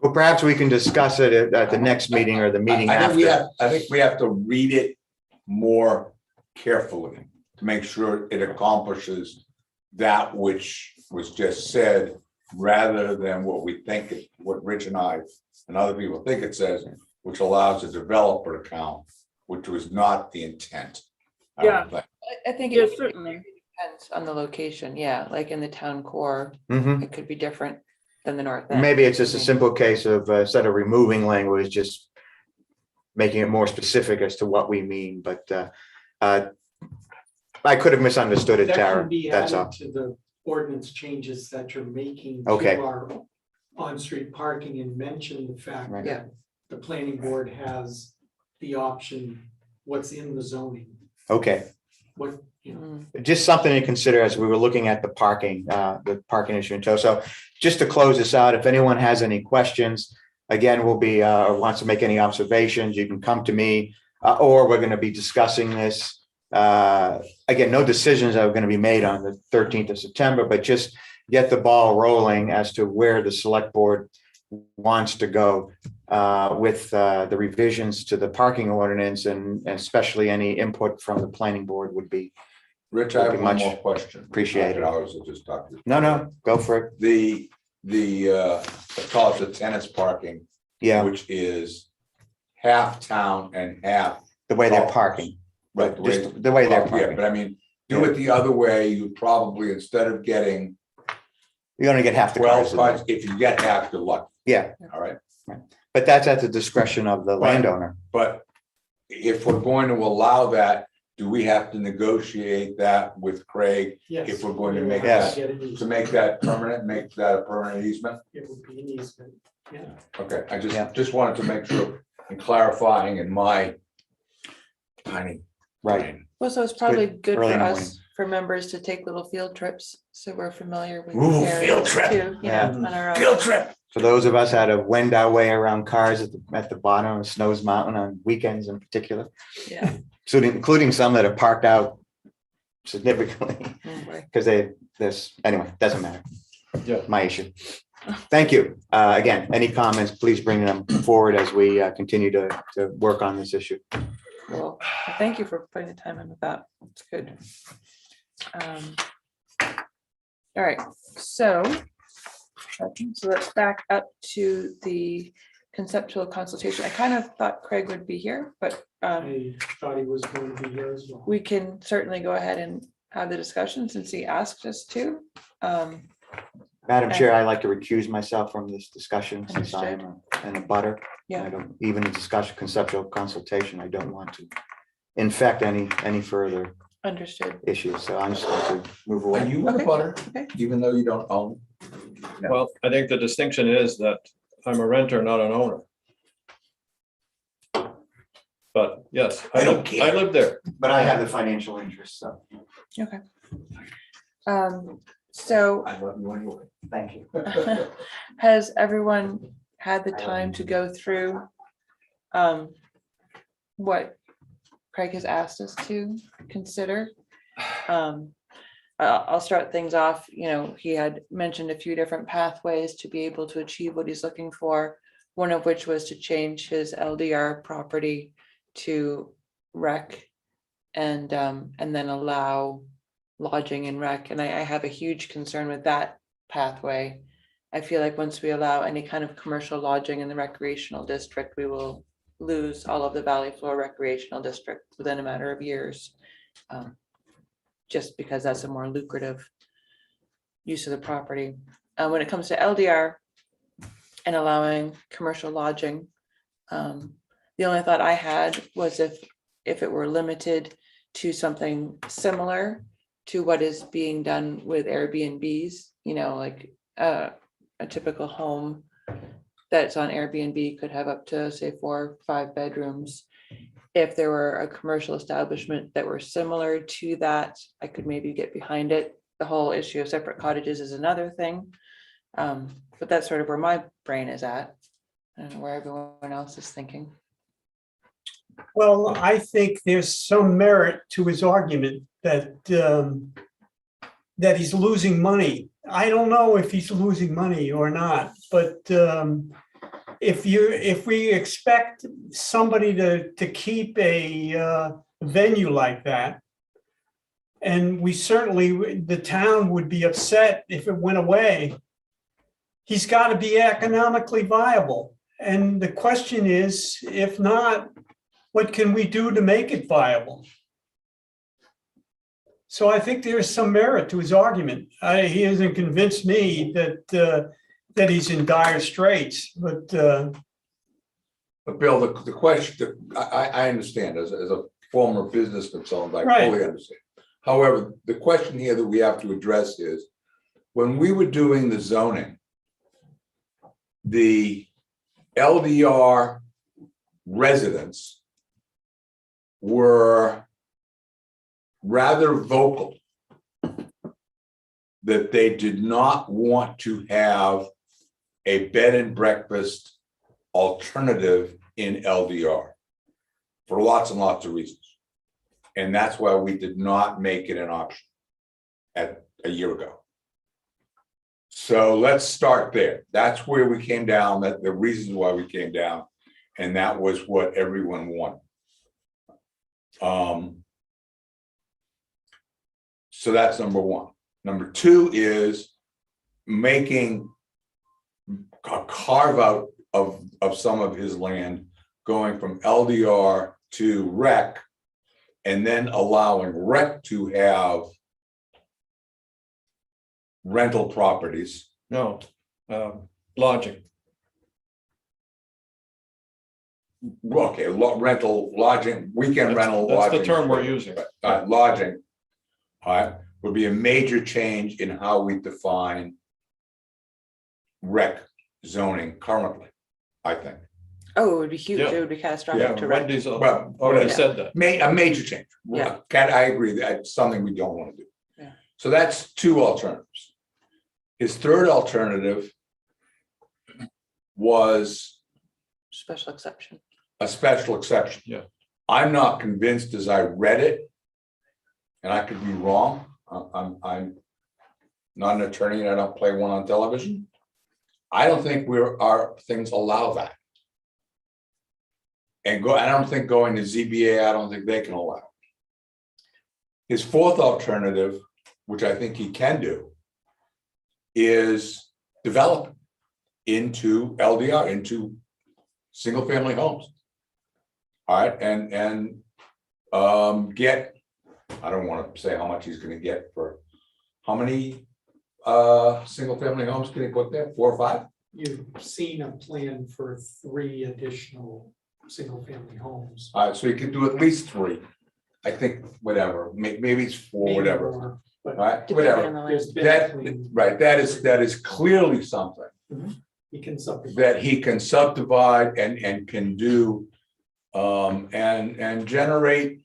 Well, perhaps we can discuss it at the next meeting or the meeting I after. think we have to read it more carefully to make sure it accomplishes that which was just said, rather than what we think, what Rich and I and other people think it says, which allows a developer to count, which was not the intent. I don't Yeah. think. I think Yeah, it certainly. depends on the location. Yeah, like in the town core, Mhm. it could be different than the north end. Maybe it's just a I mean, simple case of instead of removing language, just making it more specific as to what we mean, but I could have misunderstood it, That Tara. can be That's added all. to the ordinance changes that you're making Okay. to our on-street parking, and mention the fact Right. Yeah. that the planning board has the option, what's in the zoning, Okay. what, you know. Just something to consider as we were looking at the parking issue in tow. So just to close this out, if anyone has any questions, again, we'll be, or wants to make any observations, you can come to me, or we're going to be discussing this. Again, no decisions are going to be made on the 13th of September, but just get the ball rolling as to where the select board wants to go with the revisions to the parking ordinance, and especially any input from the planning board would be. Rich, I have Pretty one much more question. appreciated. I was just talking. No, go for it. The let's call it the tennis parking, Yeah, which is half town and half. the way they're golf parking, Right. just the way they're Yeah, parking. but I mean, do it the other way, you probably, instead of getting You're gonna get half the 12 cars. in there. cars, if you get half, good luck, Yeah, all right? but that's at the discretion of the Right. landowner. But if we're going to allow that, do we have to negotiate that with Craig Yes. if we're going to we make will have Yes. to get an easement. to make that permanent, make that a permanent easement? It would be an easement, yeah. Okay, I Yeah. just wanted to make sure and clarifying in my tiny. Right. brain. Well, so it's probably good for Early in the us, for members to take little field trips, so we're familiar with. Ooh, the area field trip. too, you know, Yeah. on our own. Field trip. For those of us that have wend our way around cars at the bottom of Snow's Mountain on weekends in particular, Yeah. including some that are parked out significantly, Oh, boy. because anyway, doesn't matter. Yeah. My issue. Thank you. Again, any comments, please bring them forward as we continue to work on this issue. Well, thank you for putting the time in with that. It's good. All right, so let's back up to the conceptual consultation. I kind of thought Craig would be here, but I thought he was going to be here as well. we can certainly go ahead and have the discussion since he asked us to. Madam Chair, I'd like to recuse myself from this discussion since I'm in a butter. Yeah. I don't, even a discussion, conceptual consultation, I don't want to infect any further Understood. issues, so I'm just going to move Are away. you in a Okay. butter, Okay. even though you don't own? No. Well, I think the distinction is that I'm a renter, not an owner. But yes, I don't care. I live there. But I have the financial interest, so Okay. So I love you anyway. thank you. has everyone had the time to go through what Craig has asked us to consider? I'll start things off. You know, he had mentioned a few different pathways to be able to achieve what he's looking for. One of which was to change his LDR property to rec and then allow lodging in rec. And I have a huge concern with that pathway. I feel like once we allow any kind of commercial lodging in the recreational district, we will lose all of the Valley Floor recreational district within a matter of years. Just because that's a more lucrative use of the property. When it comes to LDR and allowing commercial lodging, the only thought I had was if it were limited to something similar to what is being done with Airbnbs, you know, like a typical home that's on Airbnb could have up to, say, 4 or 5 bedrooms. If there were a commercial establishment that were similar to that, I could maybe get behind it. The whole issue of separate cottages is another thing. But that's sort of where my brain is at. I don't know where everyone else is thinking. Well, I think there's some merit to his argument that that he's losing money. I don't know if he's losing money or not, but if we expect somebody to keep a venue like that, and we certainly, the town would be upset if it went away, he's got to be economically viable. And the question is, if not, what can we do to make it viable? So I think there's some merit to his argument. He hasn't convinced me that he's in dire straits, but Bill, the question, I understand as a former business consultant, I Right. fully understand. However, the question here that we have to address is, when we were doing the zoning, the LDR residents were rather vocal that they did not want to have a bed and breakfast alternative in LDR for lots and lots of reasons. And that's why we did not make it an option a year ago. So let's start there. That's where we came down, that the reasons why we came down, and that was what everyone wanted. So that's number one. Number two is making a carve out of some of his land, going from LDR to rec, and then allowing rec to have rental properties. No, lodging. Okay, rental, lodging, weekend rental. That's the lodging. term we're using. Lodging, would be a major change in how we define rec zoning currently, I think. Oh, it would be huge. Yeah. It would be Yeah, catastrophic to rec. Wendy's Well, already said that. A major change. Yeah. I agree, that's something we don't want to do. Yeah. So that's two alternatives. His third alternative was Special exception. a special exception. Yeah. I'm not convinced as I read it, and I could be wrong. I'm not an attorney and I don't play one on television. I don't think our things allow that. And I don't think going to ZBA, I don't think they can allow it. His fourth alternative, which I think he can do, is develop into LDR, into single-family homes. All right, and get, I don't want to say how much he's gonna get for, how many single-family homes can he put there? 4 or 5? You've seen a plan for 3 additional single-family homes. All right, so he could do at least 3. I think, whatever, maybe it's 4, Maybe whatever. more, All But right, Depending on whatever. the land. there's been a That, plan. right, that is clearly something You can subdivide. that he can subdivide and can do, and generate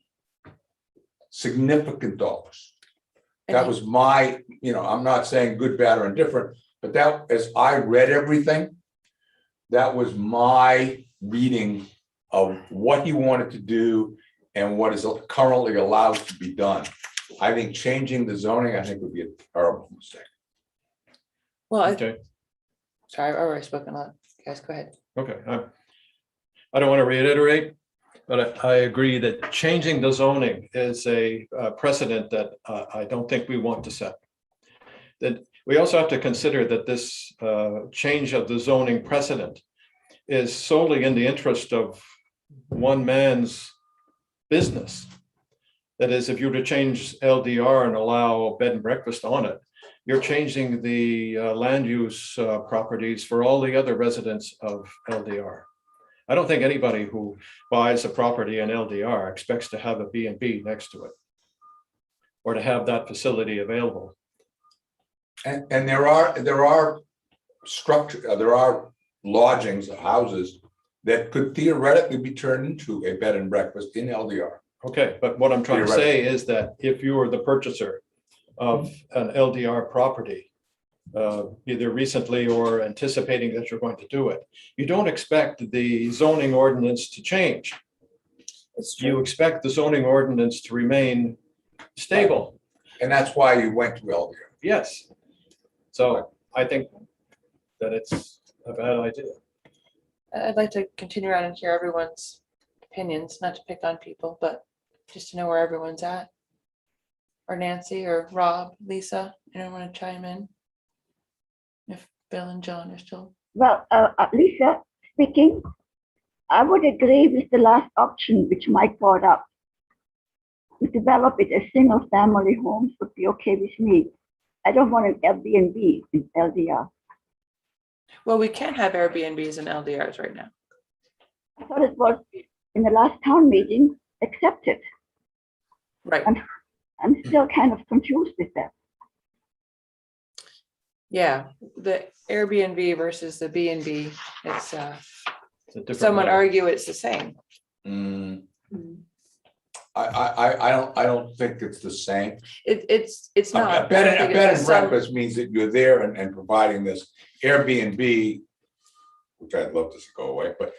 significant dollars. That was my, I'm not saying good, bad, or indifferent, but that, as I read everything, that was my reading of what he wanted to do and what is currently allowed to be done. I think changing the zoning, I think would be a terrible mistake. Well, Okay, sorry, I've already spoken a lot. Guys, go ahead. okay. I don't want to reiterate, but I agree that changing the zoning is a precedent that I don't think we want to set. That we also have to consider that this change of the zoning precedent is solely in the interest of one man's business. That is, if you were to change LDR and allow bed and breakfast on it, you're changing the land use properties for all the other residents of LDR. I don't think anybody who buys a property in LDR expects to have a B&B next to it or to have that facility available. And there are lodgings, houses that could theoretically be turned into a bed and breakfast in LDR. Okay, but what I'm trying to say is that if you are the purchaser of an LDR property, either recently or anticipating that you're going to do it, you don't expect the zoning ordinance to change. You expect the zoning ordinance to remain stable. And that's why you went to LDR. Yes. So I think that it's a bad idea. I'd like to continue around and hear everyone's opinions, not to pick on people, but just to know where everyone's at. Or Nancy or Rob, Lisa, anyone want to chime in? If Bill and John are still. Well, Lisa speaking, I would agree with the last option which Mike brought up. To develop it as single family homes would be okay with me. I don't want an Airbnb in LDR. Well, we can't have Airbnbs and LDRs right now. I thought it was in the last town meeting accepted. Right. I'm still kind of confused with that. Yeah, the Airbnb versus the B&B, it's It's a different some would matter. argue it's the same. I don't think it's the same. It's not. A bed I think and it's some- breakfast means that you're there and providing this. Airbnb, which I'd love to see go away, but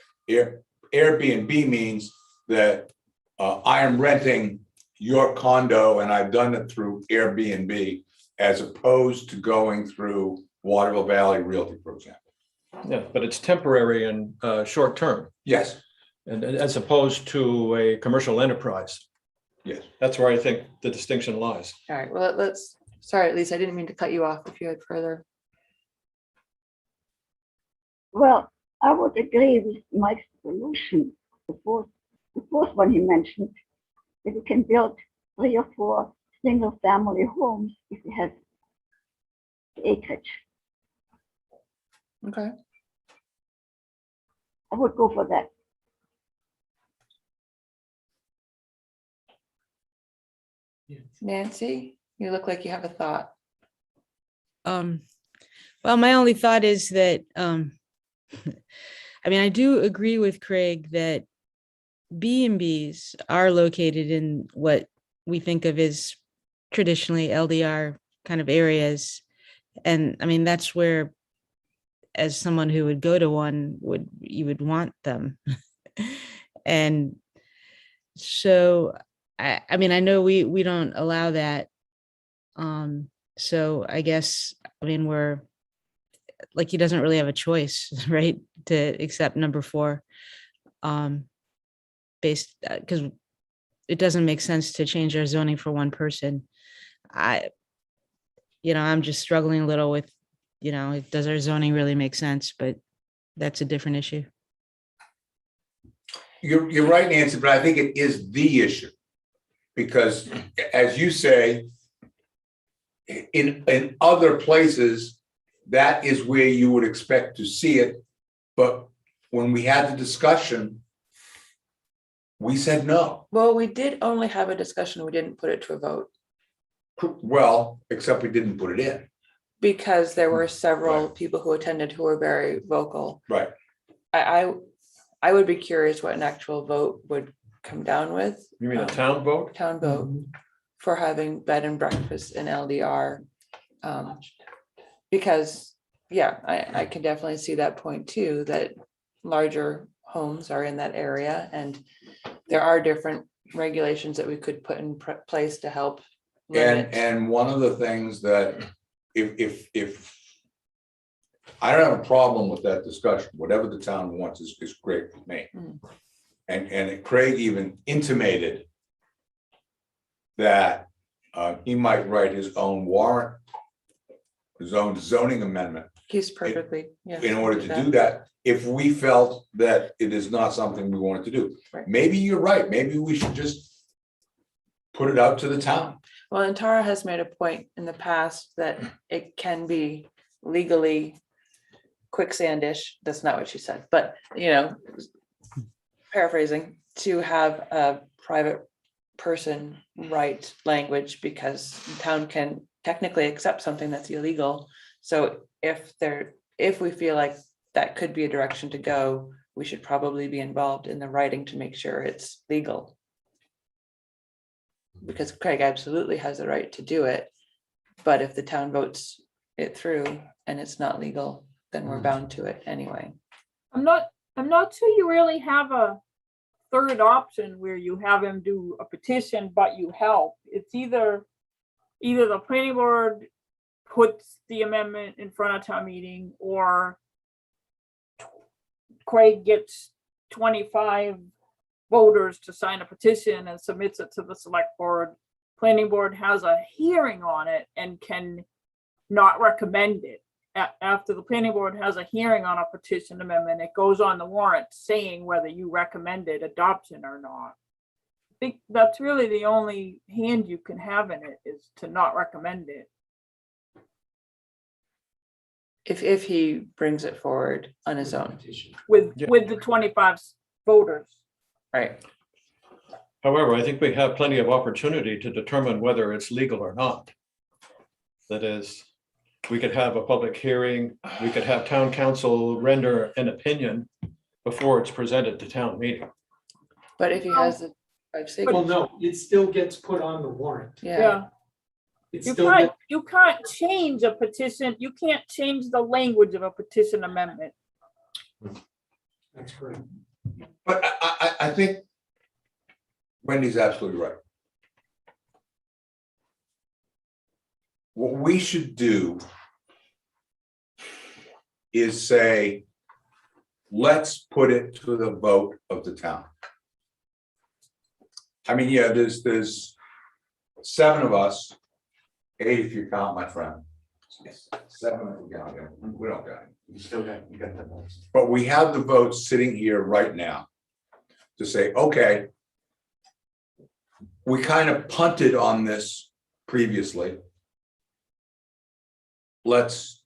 Airbnb means that I am renting your condo and I've done it through Airbnb as opposed to going through Waterville Valley Realty, for example. Yeah, but it's temporary and short term, Yes, and as opposed to a commercial enterprise. yes. That's where I think the distinction lies. All right, well, sorry, Lisa, I didn't mean to cut you off if you had further. Well, I would agree with Mike's solution, the fourth one he mentioned, that you can build 3 or 4 single family homes if you have acreage. Okay. I would go for that. Nancy, you look like you have a thought. Well, my only thought is that, I mean, I do agree with Craig that B&Bs are located in what we think of as traditionally LDR kind of areas. And I mean, that's where as someone who would go to one, you would want them. And so, I mean, I know we don't allow that. So I guess, I mean, we're like, he doesn't really have a choice, right, to accept number 4. Based, because it doesn't make sense to change our zoning for one person. I'm just struggling a little with, does our zoning really make sense? But that's a different issue. You're right, Nancy, but I think it is the issue. Because as you say, in other places, that is where you would expect to see it. But when we had the discussion, we said no. Well, we did only have a discussion. We didn't put it to a vote Well, except we didn't put it in. because there were several Right. people who attended who were very vocal. Right. I would be curious what an actual vote would come down with. You mean a town vote? Town vote for having bed and breakfast in LDR. Because, yeah, I can definitely see that point too, that larger homes are in that area and there are different regulations that we could put in place to help limit. And one of the things that if I don't have a problem with that discussion, whatever the town wants is great with me. Mm. And Craig even intimated that he might write his own warrant, his own zoning amendment He's perfectly, yeah. in order to do that, if we felt that it is not something we wanted to do. Right. Maybe you're right, maybe we should just put it out to the town. Well, and Tara has made a point in the past that it can be legally quicksandish. That's not what she said, but paraphrasing, to have a private person write language because the town can technically accept something that's illegal. So if we feel like that could be a direction to go, we should probably be involved in the writing to make sure it's legal. Because Craig absolutely has the right to do it, but if the town votes it through and it's not legal, then we're bound to it anyway. I'm not sure you really have a third option where you have him do a petition, but you help. It's either the planning board puts the amendment in front of town meeting, or Craig gets 25 voters to sign a petition and submits it to the select board. Planning board has a hearing on it and can not recommend it. After the planning board has a hearing on a petition amendment, it goes on the warrant saying whether you recommended adoption or not. I think that's really the only hand you can have in it, is to not recommend it. If he brings it forward on his own, With Yeah. the 25 voters. right? However, I think we have plenty of opportunity to determine whether it's legal or not. That is, we could have a public hearing, we could have town council render an opinion before it's presented to town meeting. But if he has the 5 Well, signatures, no, it still gets put on the warrant. yeah, It You still can't, gets, you can't change a petition. You can't change the language of a petition amendment. that's correct. But I think Wendy's absolutely right. What we should do is say, let's put it to the vote of the town. I mean, yeah, there's 7 of us, 8 if you count my friend. 7 if we count him. We don't count him. You got the votes. But we have the votes sitting here right now to say, okay, we kind of punted on this previously. Let's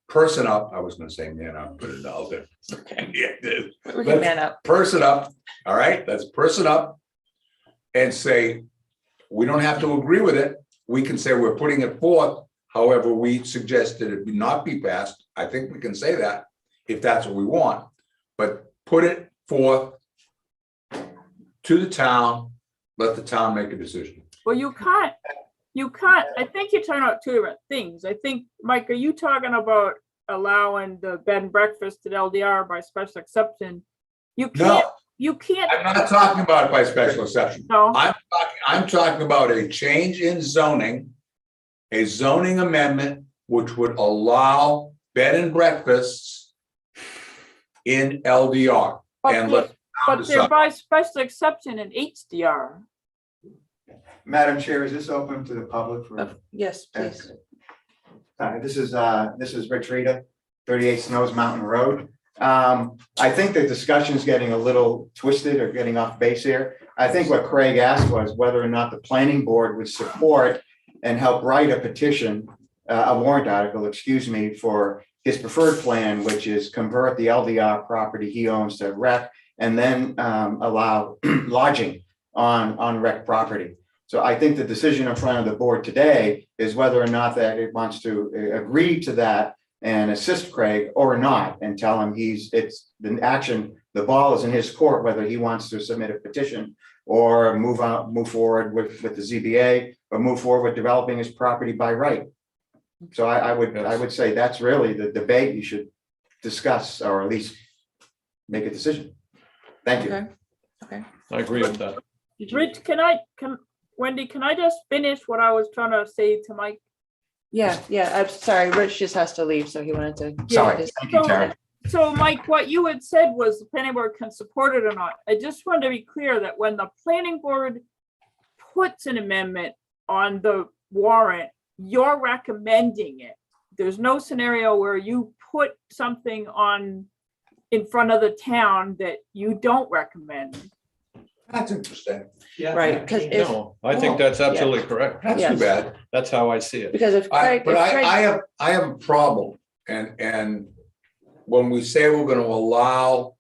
person up. I was gonna say man up, put it all there. okay, Yeah, dude. we can man up. Person up, all right, let's person up and say, we don't have to agree with it. We can say we're putting it forth. However, we suggested it not be passed. I think we can say that if that's what we want, but put it forth to the town, let the town make a decision. Well, you can't, I think you're talking about 2 different things. I think, Mike, are you talking about allowing the bed and breakfast at LDR by special exception, you No, can't, you can't. I'm not talking about it by special exception. No, I'm talking about a change in zoning, a zoning amendment which would allow bed and breakfasts in LDR. And let. but they're by special exception in HDR. Madam Chair, is this open to the public for? Yes, please. This is Rich Rita, 38 Snows Mountain Road. I think the discussion is getting a little twisted or getting off base here. I think what Craig asked was whether or not the planning board would support and help write a petition, a warrant article, excuse me, for his preferred plan, which is convert the LDR property he owns to rec and then allow lodging on rec property. So I think the decision in front of the board today is whether or not that it wants to agree to that and assist Craig or not, and tell him it's the action, the ball is in his court, whether he wants to submit a petition or move forward with the ZBA or move forward with developing his property by right. So I would say that's really the debate you should discuss, or at least make a decision. Thank you. Okay. I agree with that. Rich, Wendy, can I just finish what I was trying to say to Mike? Yeah, I'm sorry, Rich just has to leave, so he wanted to. Sorry, thank you, Tara. So Mike, what you had said was the planning board can support it or not. I just wanted to be clear that when the planning board puts an amendment on the warrant, you're recommending it. There's no scenario where you put something on in front of the town that you don't recommend. That's interesting. Yeah. Right, because if, No, I think that's absolutely correct. That's Yes. too bad. That's how I see it. because if Craig. But if Craig- I have a problem, and when we say we're gonna allow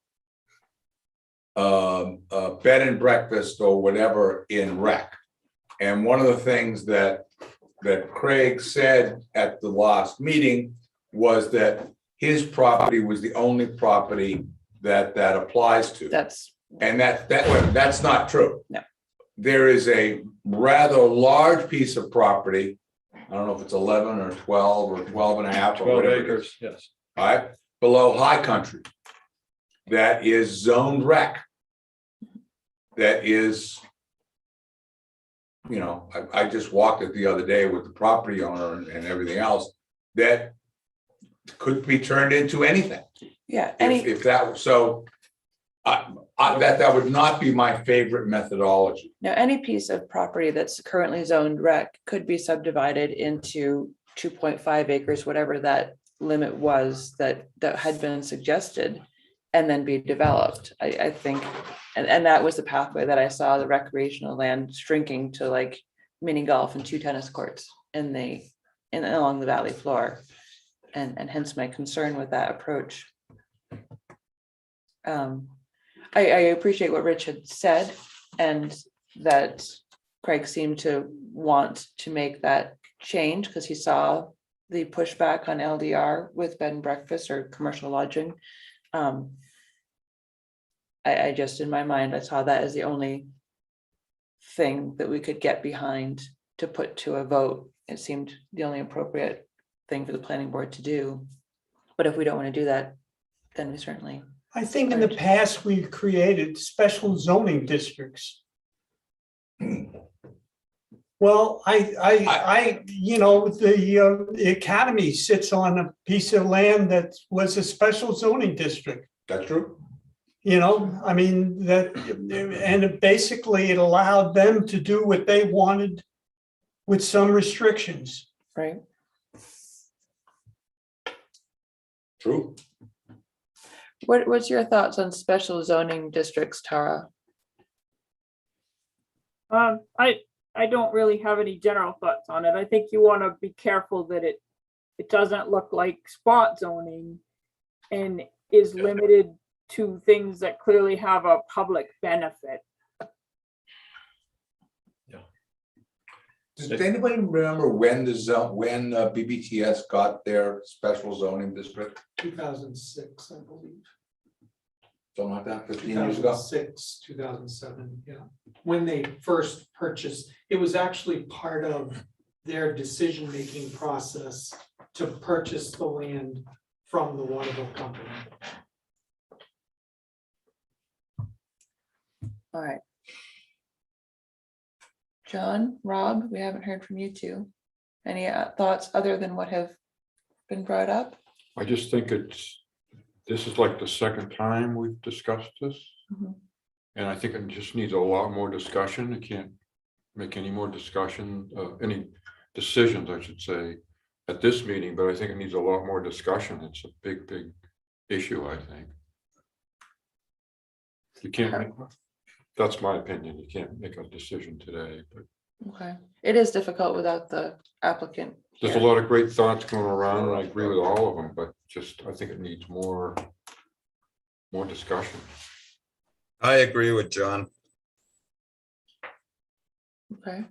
a bed and breakfast or whatever in rec, and one of the things that Craig said at the last meeting was that his property was the only property that applies to. That's, And that's not true. No. There is a rather large piece of property. I don't know if it's 11 or 12 or 12 and a half or 12 whatever it is, acres, yes. all right, below high country. That is zoned rec. That is, I just walked it the other day with the property owner and everything else, that could be turned into anything. yeah, If that, so that would not be my favorite methodology. now any piece of property that's currently zoned rec could be subdivided into 2.5 acres, whatever that limit was that had been suggested, and then be developed. I think, and that was the pathway that I saw the recreational land shrinking to like mini golf and 2 tennis courts along the valley floor. And hence my concern with that approach. I appreciate what Rich had said, and that Craig seemed to want to make that change because he saw the pushback on LDR with bed and breakfast or commercial lodging. I just, in my mind, I saw that as the only thing that we could get behind to put to a vote. It seemed the only appropriate thing for the planning board to do. But if we don't want to do that, then we certainly. I think in the past, we've created special zoning districts. Well, the academy sits on a piece of land that was a special zoning district. That's true. And basically it allowed them to do what they wanted with some restrictions. Right. True. What's your thoughts on special zoning districts, Tara? I don't really have any general thoughts on it. I think you want to be careful that it doesn't look like spot zoning and is limited to things that clearly have a public benefit. Does anybody remember when BBTS got their special zoning district? 2006, I believe. Something like that, 15 years ago? 2006, 2007, yeah. When they first purchased, it was actually part of their decision-making process to purchase the land from the water bill company. All right. John, Rob, we haven't heard from you two. Any thoughts other than what have been brought up? I just think this is like the second time we've discussed this. Mhm. And I think it just needs a lot more discussion. It can't make any more discussion, any decisions, I should say, at this meeting, but I think it needs a lot more discussion. It's a big, big issue, I think. You can't, that's my opinion. You can't make a decision today, but Okay, it is difficult without the applicant. there's a here. lot of great thoughts going around, and I agree with all of them, but just, I think it needs more discussion. I agree with John. Okay.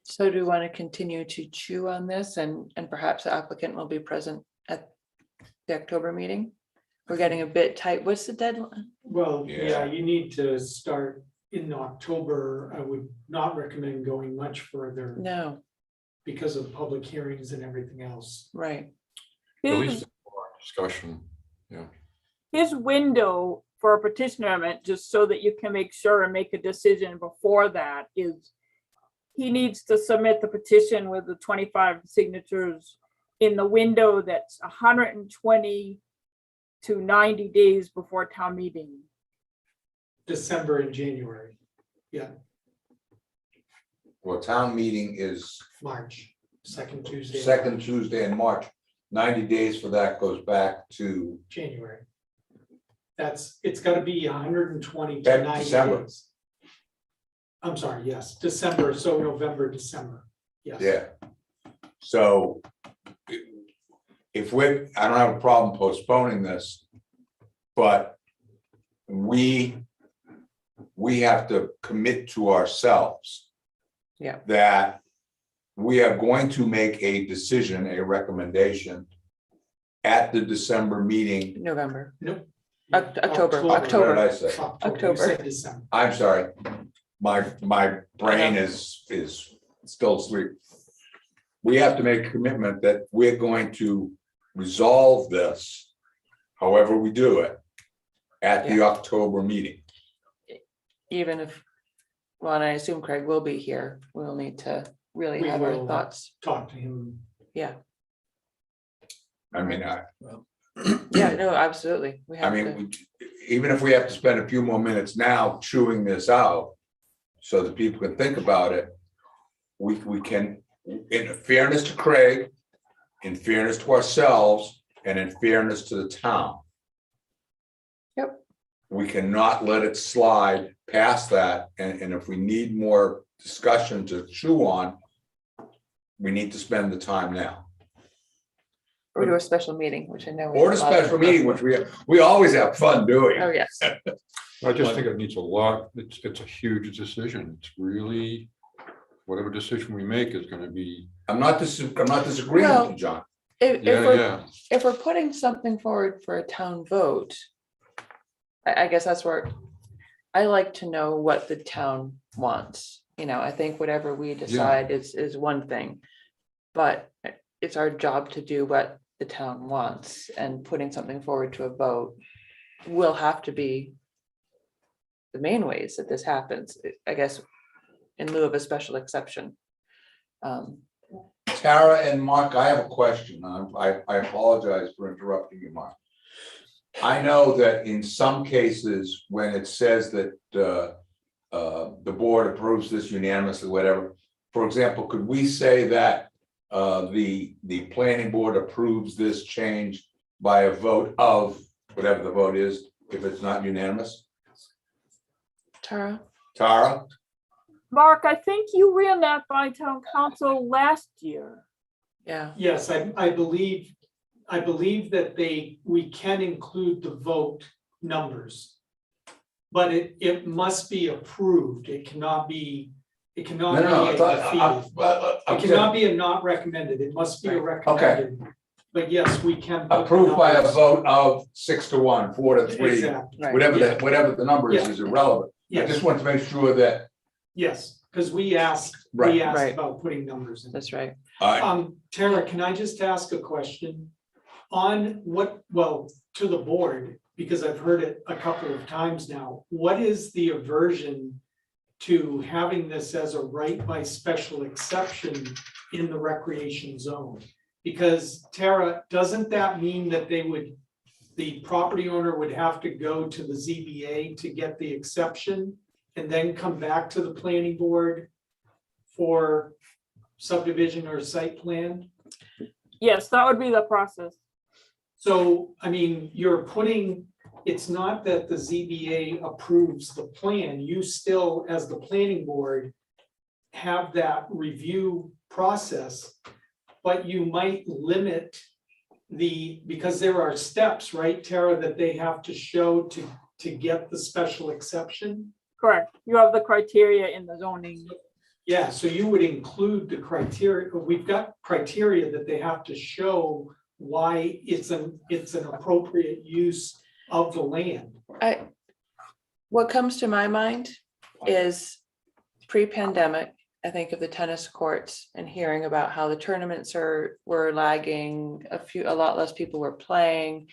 So do we want to continue to chew on this and perhaps the applicant will be present at the October meeting? We're getting a bit tight. What's the deadline? Well, Yeah. yeah, you need to start in October. I would not recommend going much further No, because of public hearings and everything else. right. At His, least discussion, his window for a petition amendment, just so that you can make sure and make a decision before that, is he needs to submit the petition with the 25 signatures in the window that's 120 to 90 days before town meeting. December and January, Well, town meeting is March, second Tuesday. in second Tuesday in March. 90 days for that goes back to January. It's gotta be 120 Back to 90 December. days. I'm sorry, yes, December, so November, December, yes. Yeah. So if I don't have a problem postponing this, but we have to commit to ourselves. Yeah. That we are going to make a decision, a recommendation at the December meeting. November. Nope. October. What did I say? You said December. I'm sorry. My brain is still asleep. We have to make a commitment that we're going to resolve this, however we do it, at the October meeting. Even if, well, and I assume Craig will be here, we'll need to really We have our will. thoughts. Talk to him. Yeah, I mean, yeah, no, absolutely. We I have mean, to, even if we have to spend a few more minutes now chewing this out, so that people can think about it, we can, in fairness to Craig, in fairness to ourselves, and in fairness to the town. Yep. We cannot let it slide past that, and if we need more discussion to chew on, we need to spend the time now. or do a special meeting, which I know. we Or a have lot of- special meeting, which we always have fun doing. Oh, yes. I just think it needs a lot, it's a huge decision. It's really, whatever decision we make is gonna be, I'm not disagreeing with you, John. yeah. If we're putting something forward for a town vote, I guess that's where I like to know what the town wants. You know, I think whatever we decide is one thing, but it's our job to do what the town wants, and putting something forward to a vote will have to be the main ways that this happens, I guess, in lieu of a special exception. Tara and Mark, I have a question. I apologize for interrupting you, Mark. I know that in some cases, when it says that the board approves this unanimously, whatever, for example, could we say that the planning board approves this change by a vote of whatever the vote is, if it's not unanimous? Tara? Tara? Mark, I think you ran that by town council last year. Yeah. Yes, I believe that we can include the vote numbers. But it must be approved. It cannot be a defeated. It cannot be a not recommended. It must be a recommended. But yes, we can. put the Approved by a numbers. vote of 6-1, 4-3, Exactly. Right. whatever the number is irrelevant. I Yes, just want to make sure that, yes, because we asked Right. Right. about putting numbers in. That's right. Tara, can I just ask a question? on what, well, to the board, because I've heard it a couple of times now, what is the aversion to having this as a right by special exception in the recreation zone? Because Tara, doesn't that mean that the property owner would have to go to the ZBA to get the exception and then come back to the planning board for subdivision or site plan? Yes, that would be the process. So, I mean, it's not that the ZBA approves the plan, you still, as the planning board, have that review process, but you might limit because there are steps, right, Tara, that they have to show to get the special exception? Correct. You have the criteria in the zoning. Yeah, so you would include the criteria, we've got criteria that they have to show why it's an appropriate use of the land. What comes to my mind is pre-pandemic, I think of the tennis courts and hearing about how the tournaments were lagging, a lot less people were playing.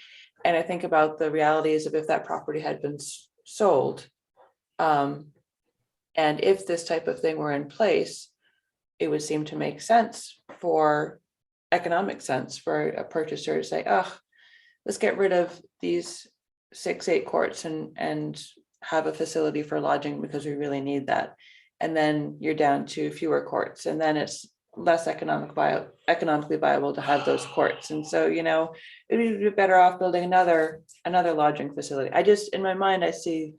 And I think about the realities of if that property had been sold. And if this type of thing were in place, it would seem to make sense economic sense for a purchaser to say, oh, let's get rid of these 6-8 courts and have a facility for lodging because we really need that. And then you're down to fewer courts, and then it's less economically viable to have those courts. And so, it'd be better off building another lodging facility. I just, in my mind, I see,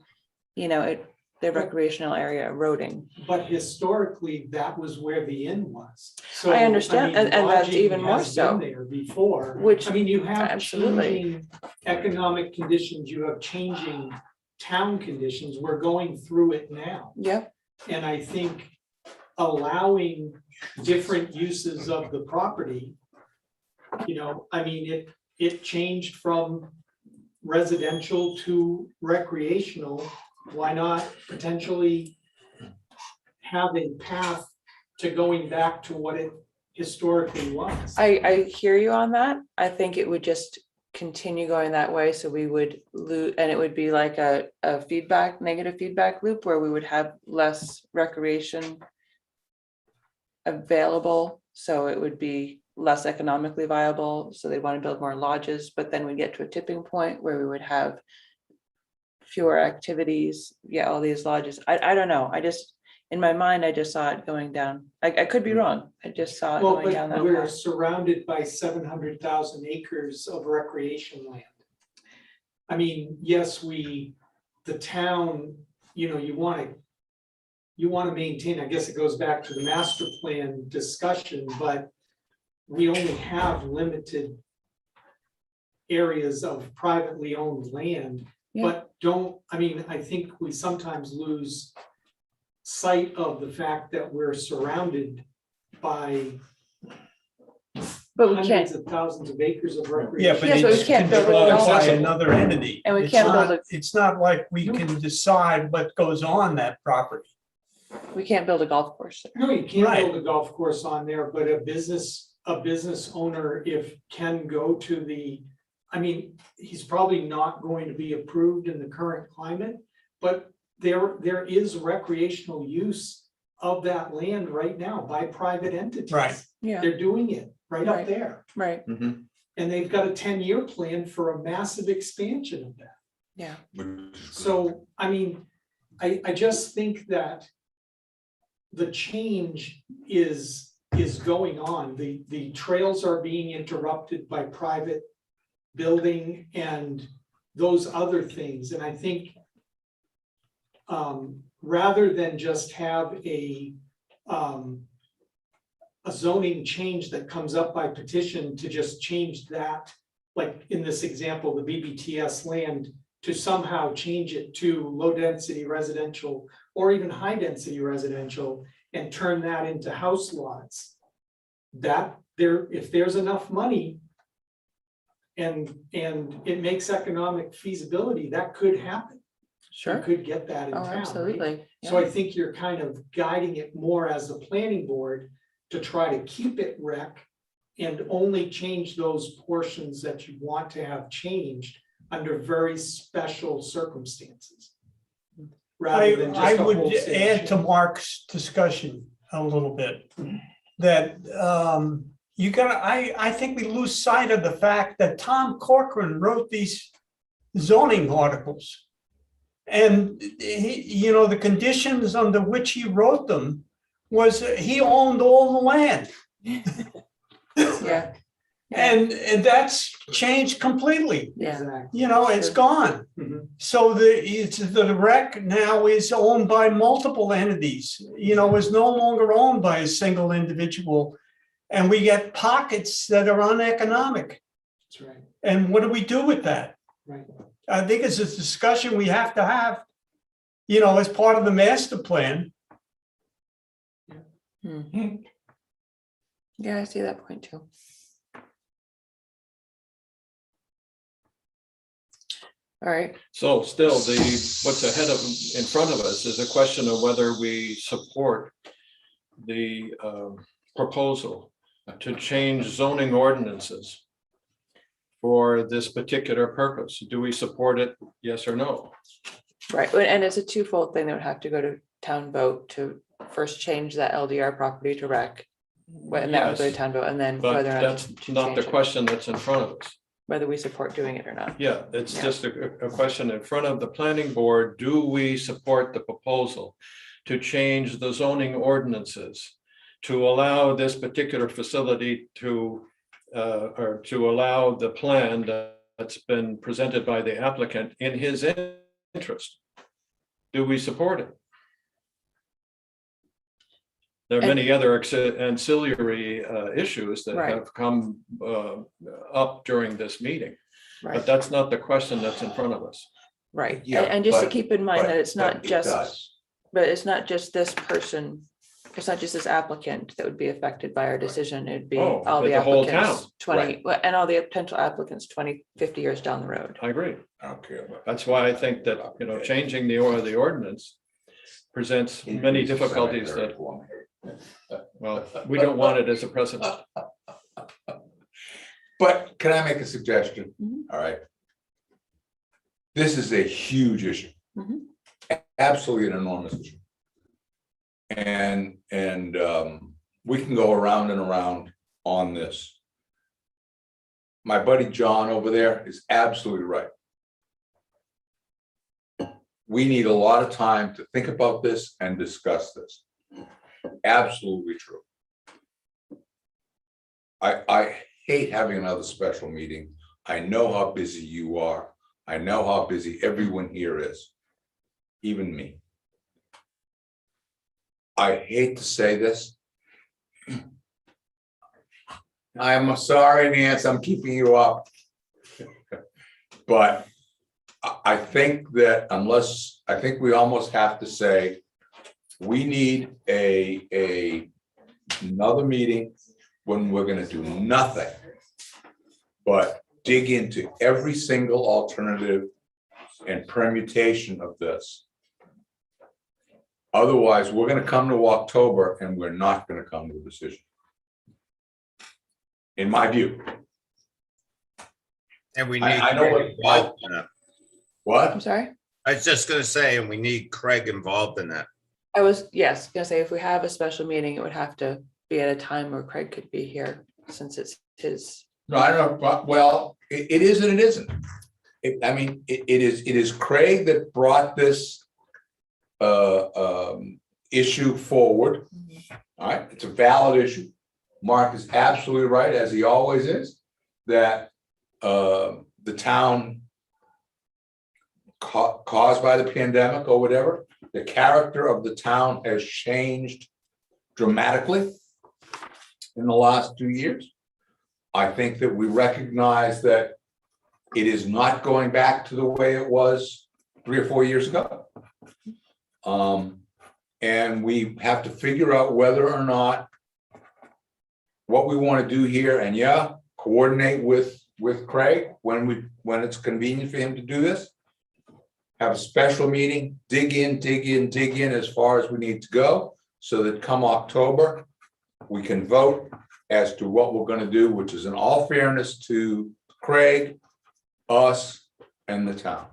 the recreational area eroding. But historically, that was where the inn was. So I understand, mean, and that's lodging even more has so. been there before, Which, I mean, you have absolutely. changing economic conditions, you have changing town conditions, we're going through it now. Yep. And I think allowing different uses of the property, I mean, it changed from residential to recreational. Why not potentially have a path to going back to what it historically was? I hear you on that. I think it would just continue going that way. So we would lose, and it would be like a negative feedback loop where we would have less recreation available. So it would be less economically viable. So they want to build more lodges, but then we get to a tipping point where we would have fewer activities. Yeah, all these lodges. I don't know. In my mind, I just saw it going down. I could be wrong. I just saw it going down But that we're path. surrounded by 700,000 acres of recreation land. I mean, yes, the town, you want to maintain, I guess it goes back to the master plan discussion, but we only have limited areas of privately owned land. Yeah. But I think we sometimes lose sight of the fact that we're surrounded by But we hundreds can't, of thousands of acres of Yeah, recreation. but Yes, but we it's can't build it controlled by all. another entity. And we It's can't not- build It's not like we can decide what goes on that property. we can't build a golf course there. No, you can't Right. build a golf course on there, but a business owner, can go to he's probably not going to be approved in the current climate, but there is recreational use of that land right now by private entities. Right. Yeah, They're doing it right up Right. there, right. and they've got a 10-year plan for a massive expansion of that. Yeah. So, I just think that the change is going on. The trails are being interrupted by private building and those other things. And I think rather than just have a zoning change that comes up by petition to just change that, like in this example, the BBTS land, to somehow change it to low density residential or even high density residential and turn that into house lots. If there's enough money and it makes economic feasibility, that could happen. You Sure. could get that in Oh, town. right? absolutely. So I Yeah. think you're kind of guiding it more as the planning board to try to keep it rec and only change those portions that you want to have changed under very special circumstances. Rather than I just a would wholesale add to change. Mark's discussion a little bit. That you gotta, I think we lose sight of the fact that Tom Corcoran wrote these zoning articles. And he, you know, the conditions under which he wrote them was he owned all the land. Yeah, And that's changed completely. yeah. Exactly. You know, it's Sure. gone. Mhm. So the rec now is owned by multiple entities, you know, is no longer owned by a single individual. And we get pockets that are uneconomic. That's right, And what do we do with that? right. I think it's a discussion we have to have, you know, as part of the master plan. Yeah, I see that point too. All right, So still, what's ahead of, in front of us is a question of whether we support the proposal to change zoning ordinances for this particular purpose. Do we support it? Yes or no? right, and it's a twofold thing. They would have to go to town vote to first change that LDR property to rec. And that would go to Yes, town vote, and then but whether or not that's to not the change it, question that's in front of us. whether we support doing it or not. Yeah, it's Yeah. just a question in front of the planning board. Do we support the proposal to change the zoning ordinances to allow this particular facility to, or to allow the plan that's been presented by the applicant in his interest? Do we support it? There are And- many other ancillary issues that Right. have come up during this meeting. But Right, that's not the question that's in front of us. right. Yeah, And just to but- keep in mind that it's not But it just, does. but it's not just this person. It's not just this applicant that would be affected by our decision. It'd be Oh, all but the the whole applicants, town. 20, well, and all the potential applicants 20, 50 years down the road. I agree. I don't care about. That's why I think that, you know, changing the ordinance presents many difficulties that, well, we don't want it as a precedent. But can I make a suggestion? Mhm. All right. This is a huge issue. Mhm. Absolutely an enormous issue. And we can go around and around on this. My buddy John over there is absolutely right. We need a lot of time to think about this and discuss this. Absolutely true. I hate having another special meeting. I know how busy you are. I know how busy everyone here is, even me. I hate to say this. I'm sorry, Nance, I'm keeping you up. But I think that I think we almost have to say, we need another meeting when we're gonna do nothing but dig into every single alternative and permutation of this. Otherwise, we're gonna come to October and we're not gonna come to a decision. In my view. And we I- need I know Craig what- involved in it. What? I'm sorry? I was just gonna say, and we need Craig involved in that. I was, yes, gonna say if we have a special meeting, it would have to be at a time where Craig could be here since it's his. No, I don't know, but, well, it is and it isn't. I mean, it is Craig that brought this issue forward. All right, it's a valid issue. Mark is absolutely right, as he always is, that the town caused by the pandemic or whatever, the character of the town has changed dramatically in the last 2 years. I think that we recognize that it is not going back to the way it was 3 or 4 years ago. And we have to figure out whether or not what we want to do here, and yeah, coordinate with Craig when it's convenient for him to do this. Have a special meeting, dig in as far as we need to go, so that come October, we can vote as to what we're gonna do, which is in all fairness to Craig, us, and the town.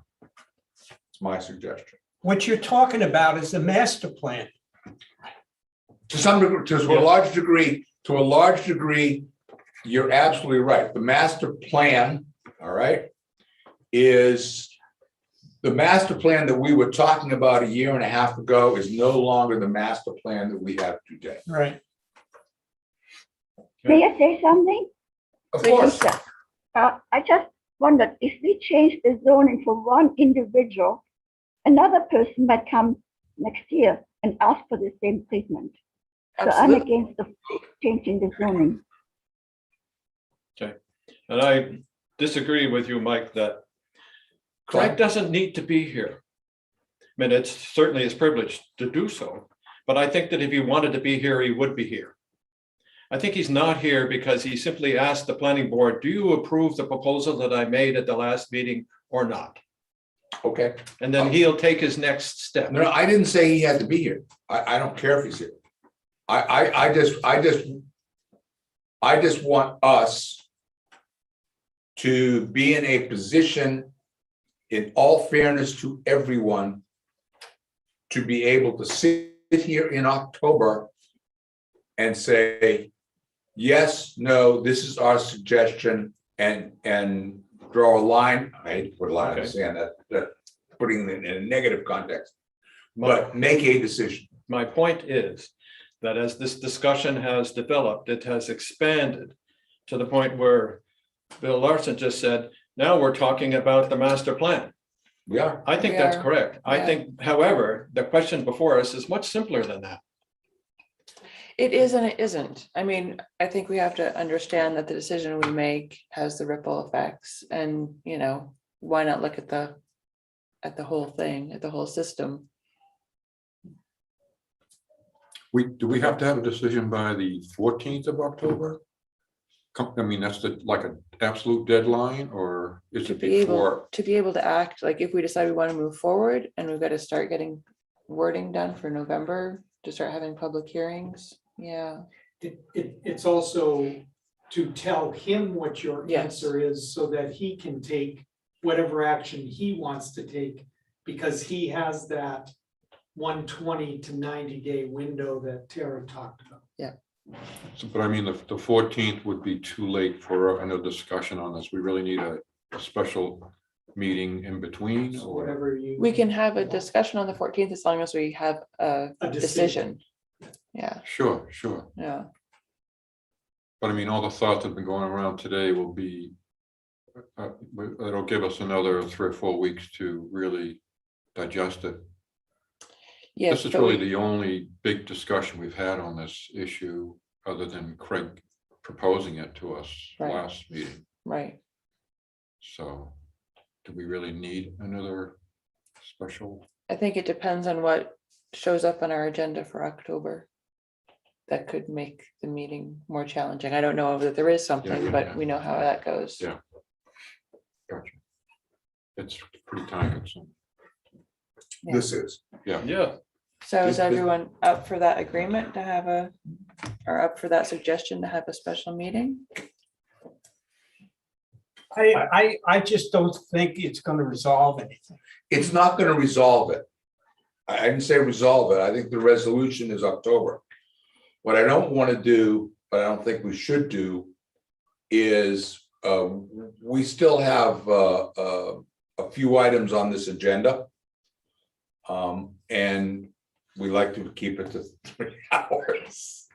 It's my suggestion. What you're talking about is the master plan. To some degree, to a large degree, you're absolutely right. The master plan, all right, is the master plan that we were talking about a year and a half ago is no longer the master plan that we have today. Right. May I say something? Of course, Lisa, I just wondered if we change the zoning for one individual, another person might come next year and ask for the same treatment. So I'm Absolutely. against the changing the zoning. And I disagree with you, Mike, that Craig doesn't need to be here. I mean, it's certainly his privilege to do so, but I think that if he wanted to be here, he would be here. I think he's not here because he simply asked the planning board, do you approve the proposal that I made at the last meeting or not? okay. And then he'll take his next step. No, I didn't say he had to be here. I don't care if he's here. I just want us to be in a position, in all fairness to everyone, to be able to sit here in October and say, yes, no, this is our suggestion, and draw a line. I hate to put a line in the sand, that putting it in a negative context, but make a decision. My point is that as this discussion has developed, it has expanded to the point where Bill Larson just said, now we're talking about the master plan. Yeah. I think We that's are, correct. I yeah. think, however, the question before us is much simpler than that. It is and it isn't. I mean, I think we have to understand that the decision we make has the ripple effects, and, you know, why not look at the whole thing, at the whole system? Do we have to have a decision by the 14th of October? I mean, that's like an absolute deadline, or is To it be before? able to act, like if we decide we want to move forward and we've got to start getting wording done for November to start having public hearings. Yeah, It's also to tell him what your Yes. answer is so that he can take whatever action he wants to take, because he has that 120 to 90-day window that Tara talked about. But I mean, the 14th would be too late for another discussion on this. We really need a special meeting in between, So or whatever you. we can have a discussion on the 14th as long as we have a A decision. Yeah, sure. yeah. But I mean, all the thoughts that have been going around today will be, it'll give us another 3 or 4 weeks to really digest it. Yes, This is but really we- the only big discussion we've had on this issue, other than Craig proposing it to us Right. last meeting. right. So do we really need another special? I think it depends on what shows up on our agenda for October. That could make the meeting more challenging. I don't know that there is something, Yeah. but we know how that goes. Yeah. Gotcha. It's pretty time consuming. This is. Yeah, So is This- everyone up for that agreement to have or up for that suggestion to have a special meeting? I just don't think it's gonna resolve anything. It's not gonna resolve it. I didn't say resolve it. I think the resolution is October. What I don't want to do, but I don't think we should do, is we still have a few items on this agenda. And we like to keep it to 3 hours.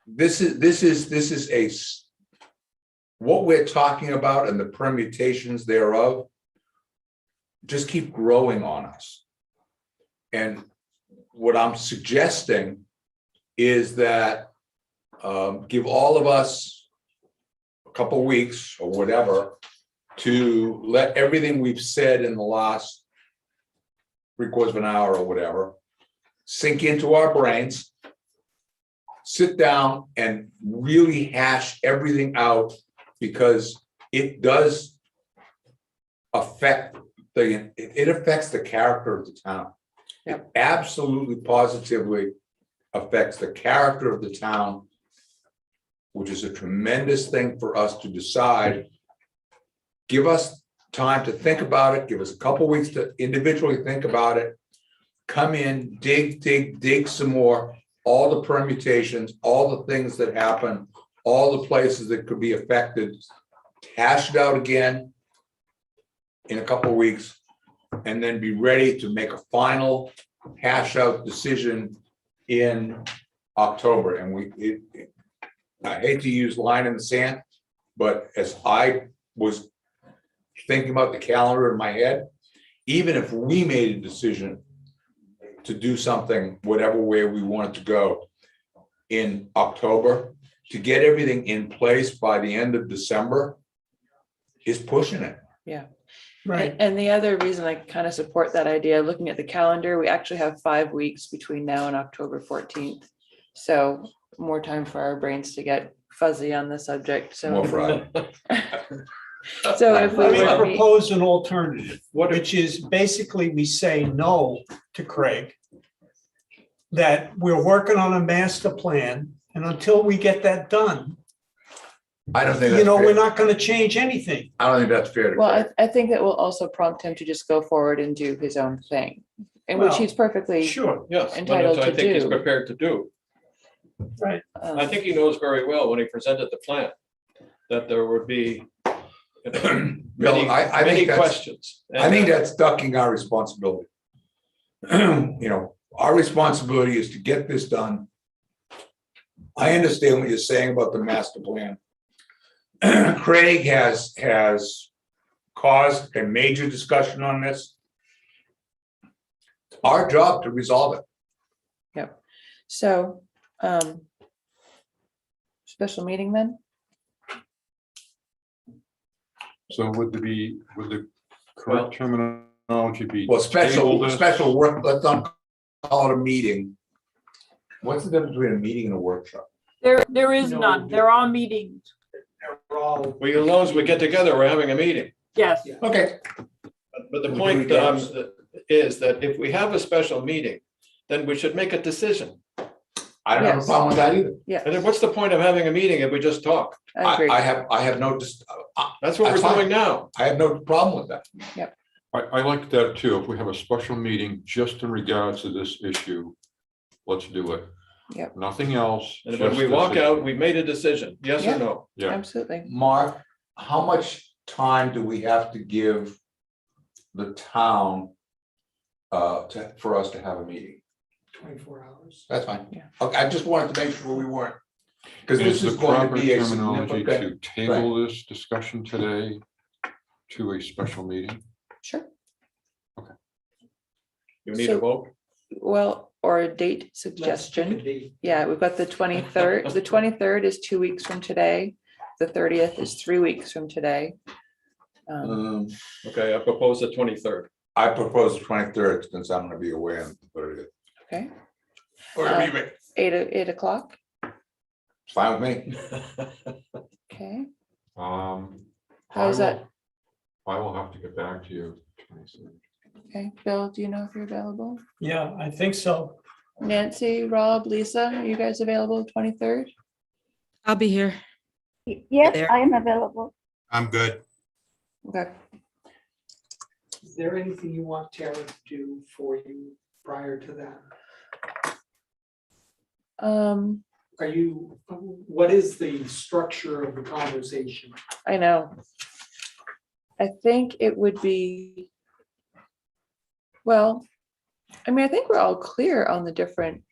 This is what we're talking about, and the permutations thereof just keep growing on us. And what I'm suggesting is that give all of us a couple weeks or whatever to let everything we've said in the last 3/4 of an hour or whatever sink into our brains, sit down and really hash everything out, because it does affect it affects the character of the town. It absolutely positively affects the character of the town, which is a tremendous thing for us to decide. Give us time to think about it. Give us a couple weeks to individually think about it. Come in, dig some more, all the permutations, all the things that happen, all the places that could be affected. Hash it out again in a couple weeks, and then be ready to make a final hash out decision in October. And I hate to use line in the sand, but as I was thinking about the calendar in my head, even if we made a decision to do something, whatever way we wanted to go in October, to get everything in place by the end of December is pushing it. Yeah. Right. And the other reason I kind of support that idea, looking at the calendar, we actually have 5 weeks between now and October 14th. So more time for our brains to get fuzzy on the subject. So, More Friday. so if we Let me were to meet- propose an alternative, What if- which is basically we say no to Craig. That we're working on a master plan, and until we get that done, I don't think you that's know, we're fair. not gonna change anything. I don't think that's fair to well, Craig. I think that will also prompt him to just go forward and do his own thing, in which Well, he's perfectly. Sure, Yes, Entitled but I to think he's do. prepared to do. right. I think he knows very well when he presented the plan, that there would be you know, Bill, many, I many think that's, questions. I think And, that's ducking our responsibility. You know, our responsibility is to get this done. I understand what you're saying about the master plan. Craig has caused a major discussion on this. It's our job to resolve it. So, special meeting then? So would the correct terminology be? Well, table this? special work, let's not call it a meeting. What's the difference between a meeting and a workshop? There is No, none. There are meetings. We're all, we, as long as we get together, we're having a meeting. Yes. Okay. But the We point do that that. is that if we have a special meeting, then we should make a decision. I don't have a Yes. problem with that either. Yeah, And then what's the point of having a meeting if we just talk? I agree. I have no, That's what That's we're fine. doing now. I have no problem with that. I like that too. If we have a special meeting just in regards to this issue, let's do it. Yep. Nothing else. And when just we this walk issue. out, we made a decision, yes Yeah. or no? Yeah, Absolutely. Mark, how much time do we have to give the town for us to have a meeting? 24 hours. That's fine. Yeah. Okay, I just wanted to make sure we weren't. Because is this the is going to proper be a terminology significant. to table this discussion today to a special meeting? Sure. You need So- a vote? Well, or a date Let's pick a suggestion. date. Yeah, we've got the 23rd. The 23rd is 2 weeks from today. The 30th is 3 weeks from today. Okay, I propose the 23rd. I propose the 23rd, since I'm gonna be away on the 30th. Okay, Or leave it. 8 o'clock. It's fine with me. Okay, I how's that? will- I will have to get back to you. 23rd. Okay, Bill, do you know if you're available? Yeah, I think so. Nancy, Rob, Lisa, are you guys available 23rd? I'll be here. Yes, There. I am available. I'm good. Okay, Is there anything you want Tara to do for you prior to that? Are you, what is the structure of the conversation? I know. I think it would be, well, I mean, I think we're all clear on the different,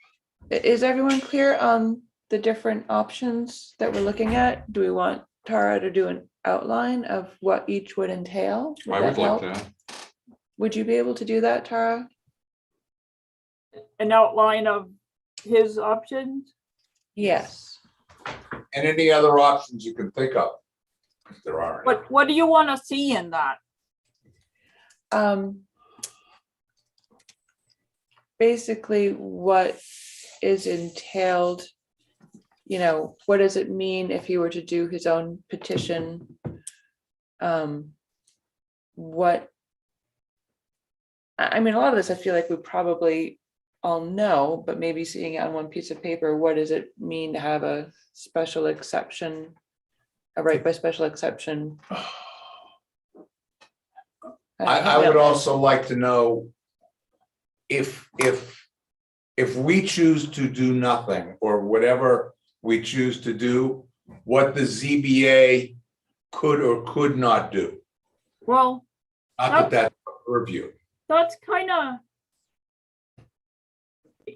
is everyone clear on the different options that we're looking at? Do we want Tara to do an outline of what each would entail? I that would like help? that. Would you be able to do that, Tara? An outline of his options. Yes. And any other options you can think of, if there are. any. What do you want to see in that? Basically, what is entailed, you know, what does it mean if he were to do his own petition? What, I mean, a lot of this, I feel like we probably all know, but maybe seeing it on one piece of paper, what does it mean to have a special exception? A right by special exception? I would also like to know if we choose to do nothing or whatever we choose to do, what the ZBA could or could not do. Well, Not that that's a review. that's kind of,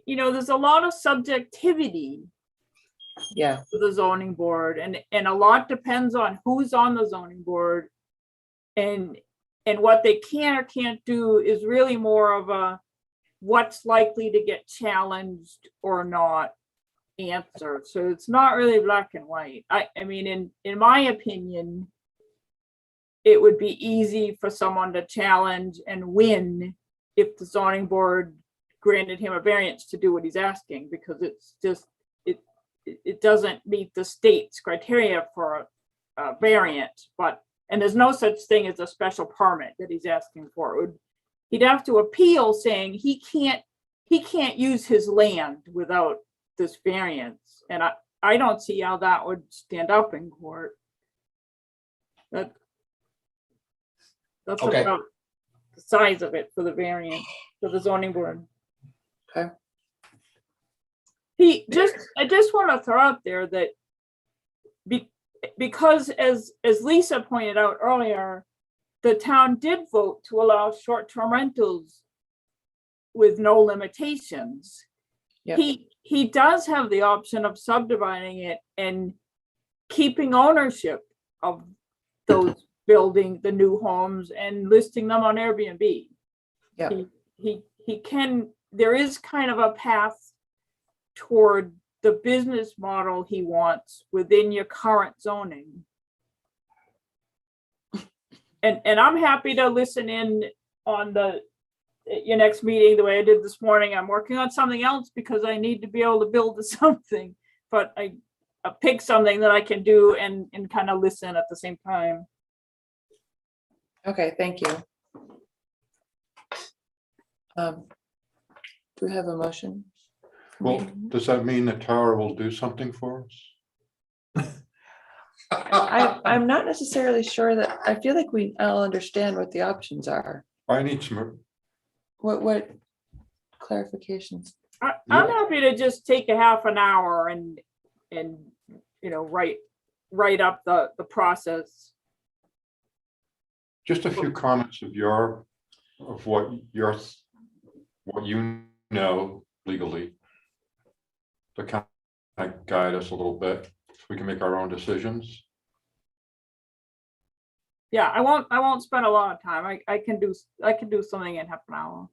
there's a lot of subjectivity Yeah, to the zoning board, and a lot depends on who's on the zoning board. And what they can or can't do is really more of a what's likely to get challenged or not answer. So it's not really black and white. I mean, in my opinion, it would be easy for someone to challenge and win if the zoning board granted him a variance to do what he's asking, because it's just, it doesn't meet the state's criteria for a variance, and there's no such thing as a special permit that he's asking for. He'd have to appeal saying he can't use his land without this variance. And I don't see how that would stand up in court. That's Okay. about the size of it for the variance, for the zoning board. Okay. I just want to throw out there that because as Lisa pointed out earlier, the town did vote to allow short-term rentals with no limitations. Yep. He does have the option of subdividing it and keeping ownership of those building the new homes and listing them on Airbnb. Yeah. He can, there is kind of a path toward the business model he wants within your current zoning. And I'm happy to listen in on your next meeting the way I did this morning. I'm working on something else because I need to be able to build something, but I pick something that I can do and kind of listen at the same time. okay, thank you. Do we have a motion? Well, does that mean the tower will do something for us? I'm not necessarily sure that, I feel like we all understand what the options are. I need some, What clarifications? I'm happy to just take a half an hour and write up the process. just a few comments of what you know legally. To kind of guide us a little bit, so we can make our own decisions. Yeah, I won't spend a lot of time. I can do something in half an hour.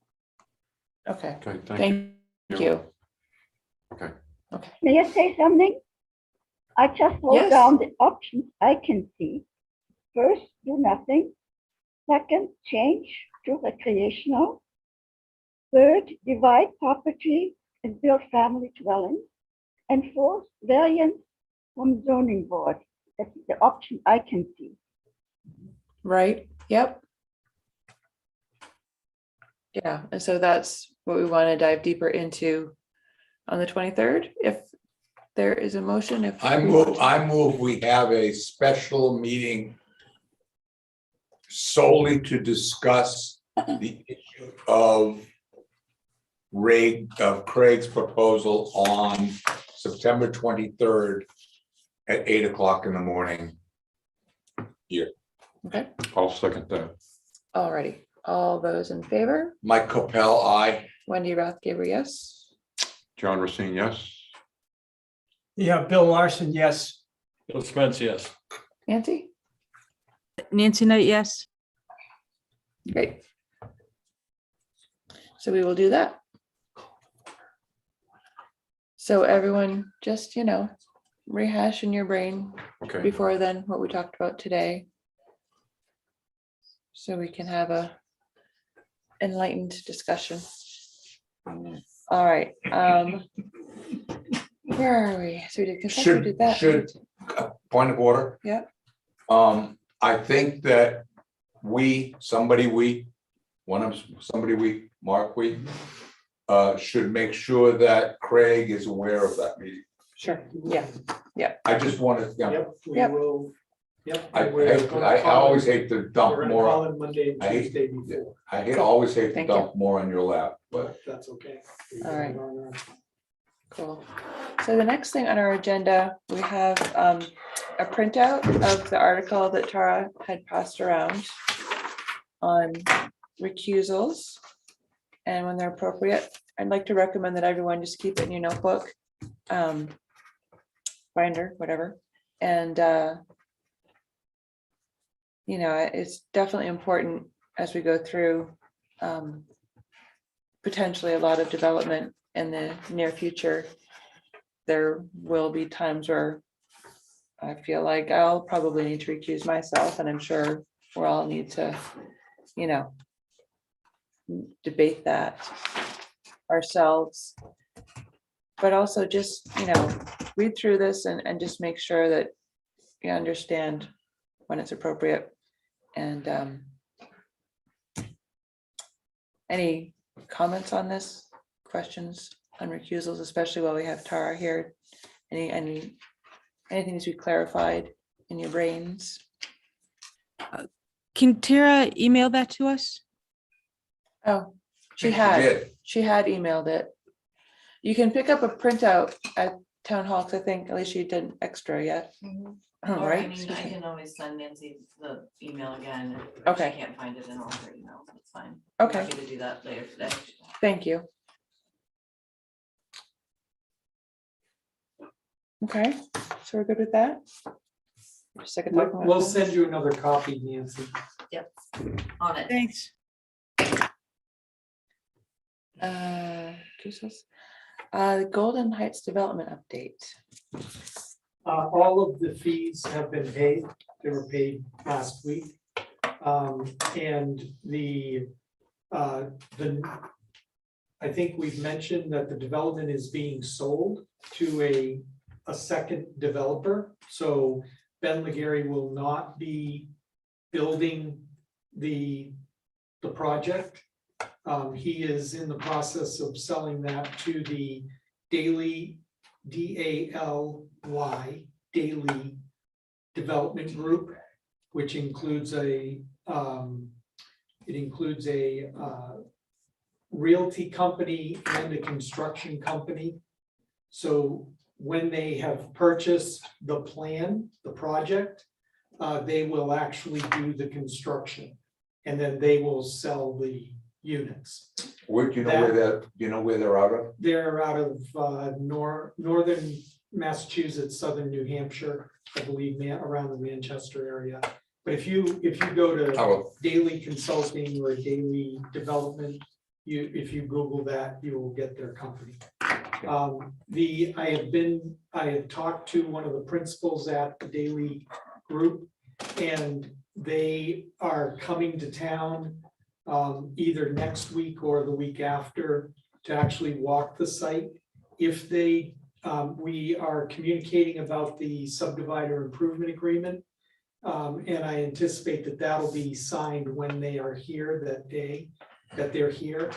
Okay, Okay, thank you. Okay, May I say something? I just wrote Yes. down the options I can see. First, do nothing. Second, change to recreational. Third, divide property and build family dwelling. And fourth, variance from zoning board. That's the option I can see. Right, yep. Yeah, and so that's what we want to dive deeper into on the 23rd, if there is a motion, if. I move we have a special meeting solely to discuss the issue of Craig's proposal on September 23rd at 8 o'clock in the morning. Okay, I'll second that. alrighty, all those in favor? Mike Capel, aye. Wendy Rathgaber, yes. John Racine, yes. Yeah, Bill Larson, yes. Bill Spence, yes. Nancy? Nancy Knight, yes. Great. So we will do that. So everyone, just, rehash in your brain Okay, before then what we talked about today. So we can have a enlightened discussion. All right. Where are we? So we did consent, we did that. Point of order. Yeah. I think that Mark, should make sure that Craig is aware of that meeting. Sure, yeah, I just wanted, yeah, Yep, we Yep. will. Yep. I we're hate, gonna I call always it- hate to We're dump gonna more, call it Monday and I hate- Tuesday before, always hate to Thank you. dump more on your lap, but but that's okay. We All got right. it on our- cool. So the next thing on our agenda, we have a printout of the article that Tara had passed around on recusals. And when they're appropriate, I'd like to recommend that everyone just keep it in your notebook, binder, whatever. And you know, it's definitely important as we go through potentially a lot of development in the near future. There will be times where I feel like I'll probably need to recuse myself, and I'm sure we'll all need to, you know, debate that ourselves. But also just, you know, read through this and just make sure that you understand when it's appropriate. And any comments on this, questions on recusals, especially while we have Tara here? Anything needs to be clarified in your brains? Can Tara email that to us? Oh, she she had did. emailed it. You can pick up a printout at town hall, 'cause I think Alicia, you did extra yet. Or I Right? mean, I can always send Nancy the email again. If Okay. She can't find it in all her emails, that's fine. Okay. Happy to do that later today. Thank you. Okay, so we're good with that? Sick of talking about We'll this. send you another copy, Nancy. Yep, on it. Thanks. Who's this? Golden Heights Development Update. All of the fees have been paid. They were paid last week. And I think we've mentioned that the development is being sold to a second developer. So Ben Legary will not be building the project. He is in the process of selling that to the Daily, DALY, Daily Development Group, which includes a realty company and a construction company. So when they have purchased the plan, the project, they will actually do the construction. And then they will sell the units. Where, do you know where they're out of? They're out of northern Massachusetts, southern New Hampshire, I believe, around the Manchester area. But if you go to Oh, Daily Consulting or Daily Development, if you Google that, you will get their company. I have talked to one of the principals at the Daily Group, and they are coming to town either next week or the week after to actually walk the site. If they, we are communicating about the subdivider improvement agreement. And I anticipate that that'll be signed when they are here that day that they're here.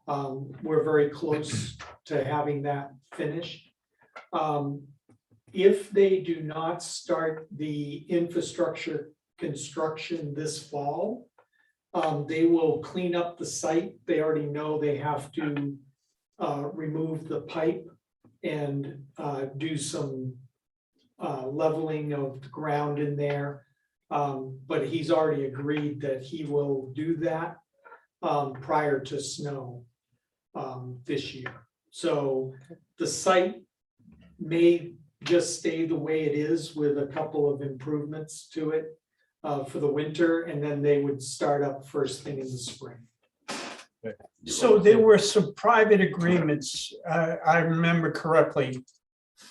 We're very close to having that finished. If they do not start the infrastructure construction this fall, they will clean up the site. They already know they have to remove the pipe and do some leveling of the ground in there. But he's already agreed that he will do that prior to snow this year. So the site may just stay the way it is with a couple of improvements to it for the winter, and then they would start up first thing in the spring. So there were some private agreements, I remember correctly,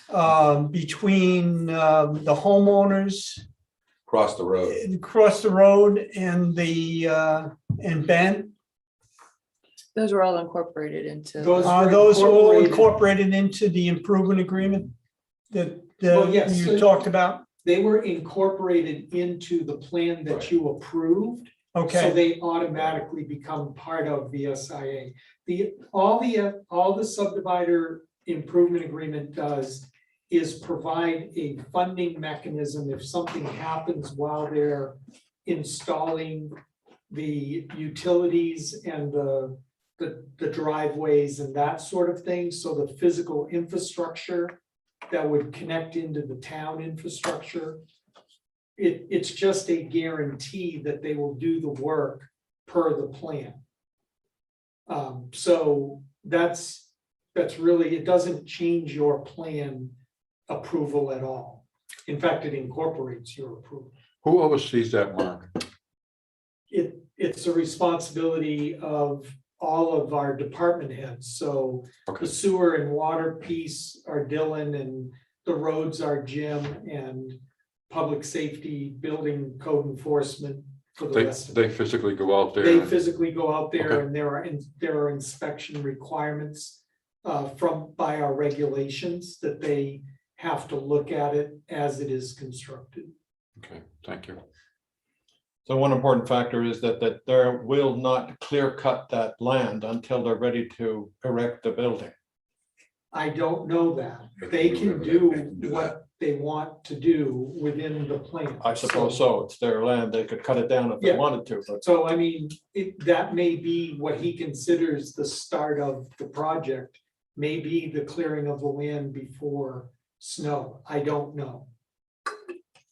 between the homeowners across the road. across the road and and Ben. Those were all incorporated into. Those Are were those all incorporated. incorporated into the improvement agreement that Well, yes. you talked about? They were incorporated into the plan that you approved So Okay, they automatically become part of the SIA. All the subdivider improvement agreement does is provide a funding mechanism if something happens while they're installing the utilities and the driveways and that sort of thing. So the physical infrastructure that would connect into the town infrastructure. It's just a guarantee that they will do the work per the plan. So that's really, it doesn't change your plan approval at all. In fact, it incorporates your approval. Who oversees that, Mark? It's a responsibility of all of our department heads. So Okay, the sewer and water piece are Dylan, and the roads are Jim, and public safety, building code enforcement for the rest of they it. physically go out there. They and- physically go out there, Okay. and there are inspection requirements by our regulations that they have to look at it as it is constructed. Okay, thank you. So one important factor is that they will not clear cut that land until they're ready to erect the building. I don't know that. They They can can do whatever they do can do what they want to do within the plan. I suppose so. It's their land. They could cut it down if they Yeah. wanted to, but So I mean, that may be what he considers the start of the project, may be the clearing of the land before snow. I don't know.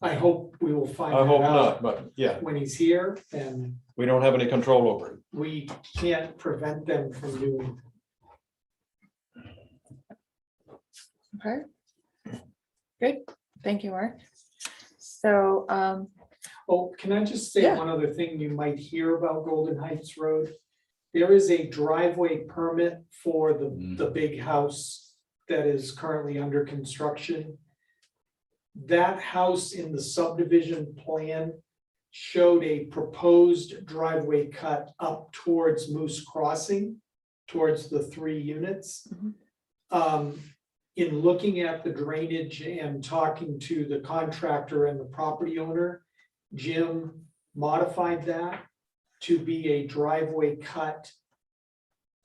I hope we will find I that hope out not, but yeah, when he's here, and we don't have any control over it. we can't prevent them from doing. Okay. Good, thank you, Mark. So, Oh, can I just say Yeah. one other thing you might hear about Golden Heights Road? There is a driveway permit for the big house that is currently under construction. That house in the subdivision plan showed a proposed driveway cut up towards Moose Crossing, towards the 3 units. In looking at the drainage and talking to the contractor and the property owner, Jim modified that to be a driveway cut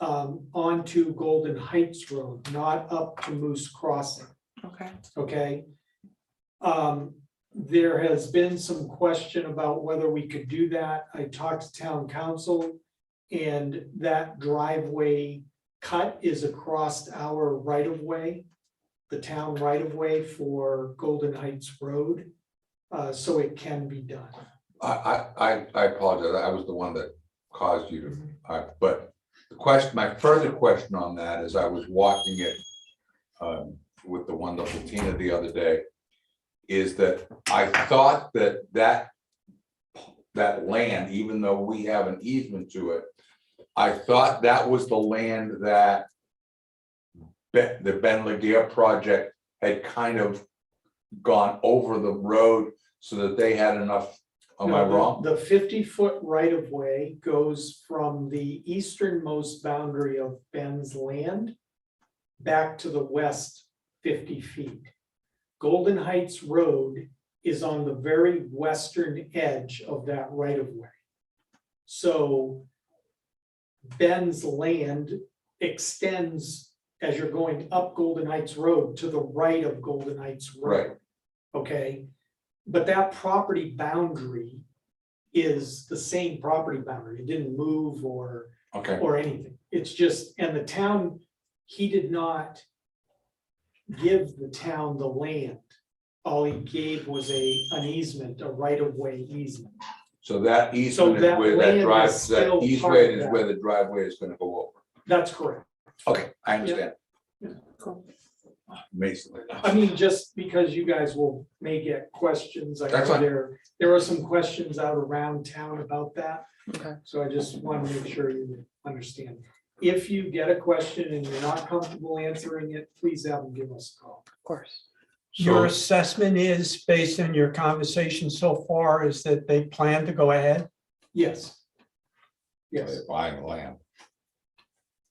onto Golden Heights Road, not up to Moose Crossing, okay, okay? There has been some question about whether we could do that. I talked to town council, and that driveway cut is across our right of way, the town right of way for Golden Heights Road. So it can be done. I apologize. I was the one that caused you to, but the question, my further question on that is I was watching it with the wonderful Tina the other day, is that I thought that land, even though we have an easement to it, I thought that was the land that the Ben Laguerre project had kind of gone over the road so that they had enough. Am I No, wrong? The 50-foot right of way goes from the easternmost boundary of Ben's land back to the west 50 feet. Golden Heights Road is on the very western edge of that right of way. So Ben's land extends as you're going up Golden Heights Road to the right of Golden Heights Road. Right. Okay, but that property boundary is the same property boundary. It didn't move or Okay, anything. It's just, and the town, he did not give the town the land. All he gave was an easement, a right of way easement. so that easement is that where land that is drive, still that part easement of is that. where the driveway is gonna go over. That's correct. Okay, I understand. cool. Mason. I mean, just because you guys may get questions, I That's know fine. there are some questions out around town about that. Okay. So I just want to make sure you understand. If you get a question and you're not comfortable answering it, please have them give us a call. Of course. Your So, assessment is, based on your conversation so far, is that they plan to go ahead? Yes. Yes. They're buying land.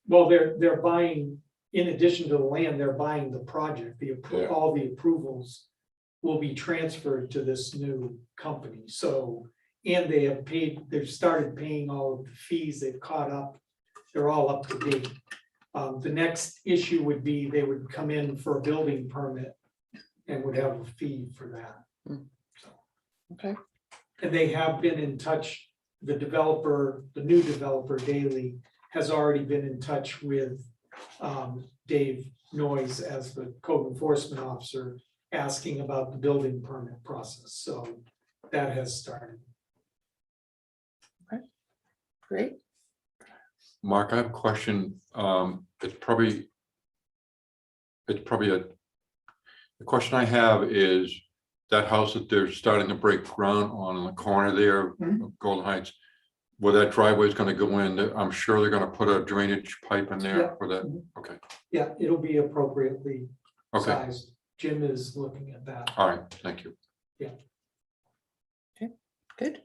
Well, they're buying, in addition to the land, they're buying the project. Yeah. All the approvals will be transferred to this new company. So And they have paid, they've started paying all of the fees, they've caught up, they're all up to date. The next issue would be they would come in for a building permit and would have a fee for that. Okay, And they have been in touch, the developer, the new developer, Daley, has already been in touch with Dave Noyes as the code enforcement officer, asking about the building permit process, so that has started. great. Mark, I have a question. It's probably the question I have is that house that they're starting to break ground on in the corner there, of Golden Heights, where that driveway is gonna go in, I'm sure they're gonna put a drainage pipe in there Yeah. for that. Okay, Yeah, it'll be appropriately okay, sized. Jim is looking at that. all right, thank you. Good.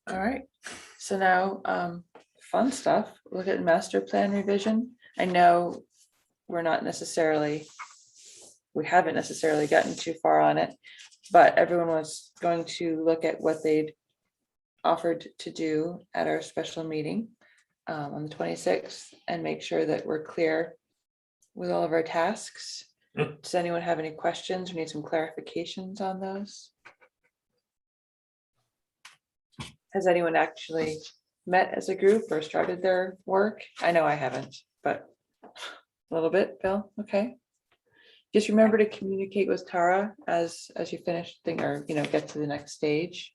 All right, so now, fun stuff, look at master plan revision. I know we're not necessarily, we haven't necessarily gotten too far on it, but everyone was going to look at what they'd offered to do at our special meeting on the 26th and make sure that we're clear with all of our tasks. Does anyone have any questions or need some clarifications on those? Has anyone actually met as a group or started their work? I know I haven't, but a little bit, Bill, okay. Just remember to communicate with Tara as you finish thing or, get to the next stage.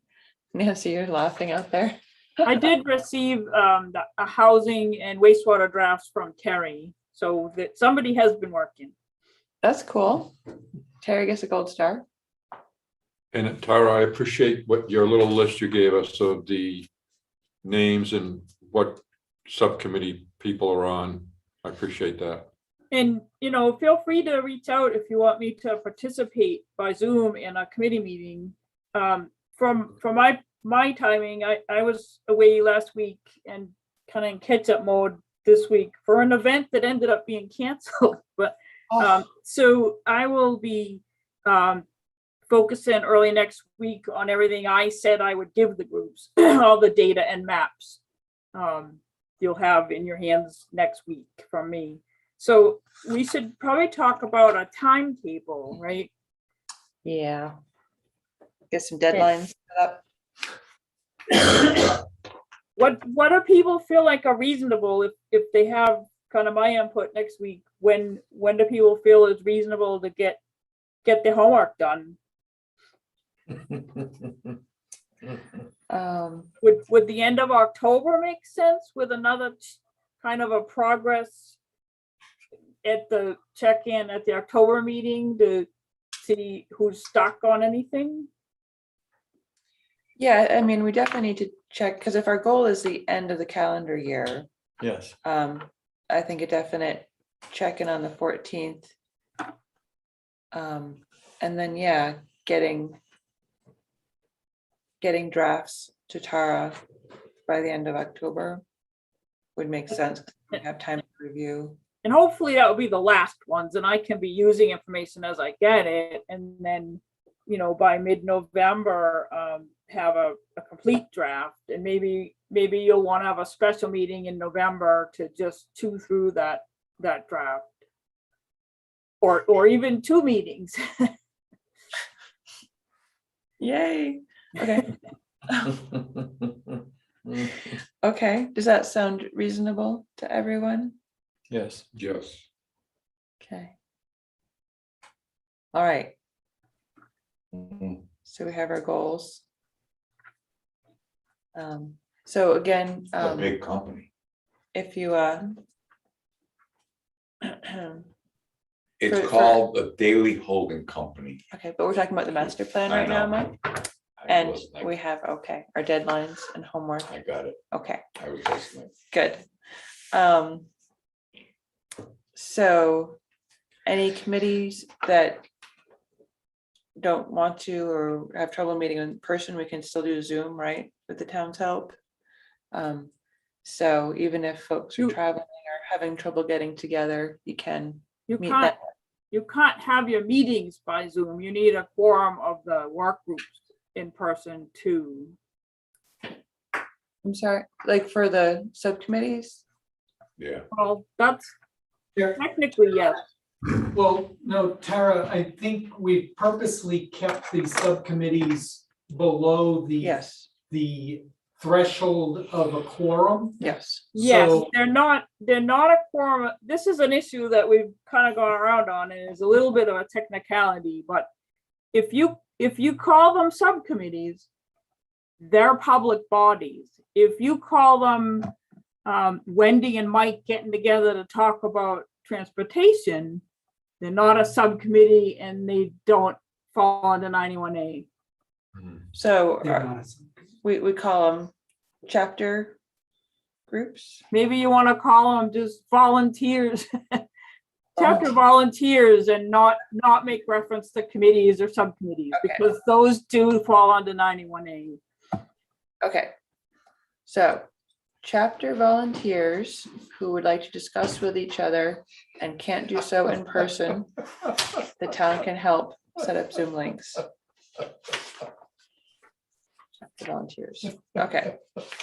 Nancy, you're laughing out there. I did receive a housing and wastewater drafts from Terry, so that somebody has been working. That's cool. Terry gets a gold star. And Tara, I appreciate what your little list you gave us of the names and what subcommittee people are on. I appreciate that. And, feel free to reach out if you want me to participate by Zoom in a committee meeting. From my timing, I was away last week and kind of in catch-up mode this week for an event that ended up being canceled. But so I will be focusing early next week on everything I said I would give the groups, all the data and maps you'll have in your hands next week from me. So we should probably talk about a timetable, right? Yeah. Get some deadlines set up. What do people feel like are reasonable if they have kind of my input next week? When do people feel it's reasonable to get their homework done? Would the end of October make sense with another kind of a progress at the check-in at the October meeting to see who's stuck on anything? Yeah, I mean, we definitely need to check, because if our goal is the end of the calendar year, Yes, I think a definite check-in on the 14th. And then, yeah, getting drafts to Tara by the end of October would make sense. We have time to review. And hopefully that will be the last ones, and I can be using information as I get it. And then, by mid-November, have a complete draft. And maybe you'll want to have a special meeting in November to just chew through that draft. Or even 2 meetings. Yay. Okay. Okay. Does that sound reasonable to everyone? yes. Yes. Okay. All right. Mhm. So we have our goals. So again, A big company. if you It's For- called a Daily Holding Company. okay, but we're talking about the master plan I right now, know. Mike, I and was listening. we have, okay, our deadlines and homework. I got it. Okay, I was listening. good. So any committees that don't want to or have trouble meeting in person, we can still do Zoom, right, with the town's help? So even if folks are traveling or having trouble getting together, you can You meet can't, that. you can't have your meetings by Zoom. You need a quorum of the work groups in person too. I'm sorry, like for the subcommittees? Yeah. Well, that's Yeah. technically, yes. Well, no, Tara, I think we purposely kept the subcommittees below Yes, the threshold of a quorum. yes. Yes, So- they're not a quorum. This is an issue that we've kind of gone around on, and is a little bit of a technicality, but if you call them subcommittees, they're public bodies. If you call them Wendy and Mike getting together to talk about transportation, they're not a subcommittee and they don't fall under 91A. So They're not a subcommittee. we call them chapter groups? Maybe you want to call them just volunteers. Chapter volunteers, and not make reference to committees or subcommittees, Okay. because those do fall under 91A. Okay. So chapter volunteers who would like to discuss with each other and can't do so in person, the town can help set up Zoom links. Chapter volunteers. Okay,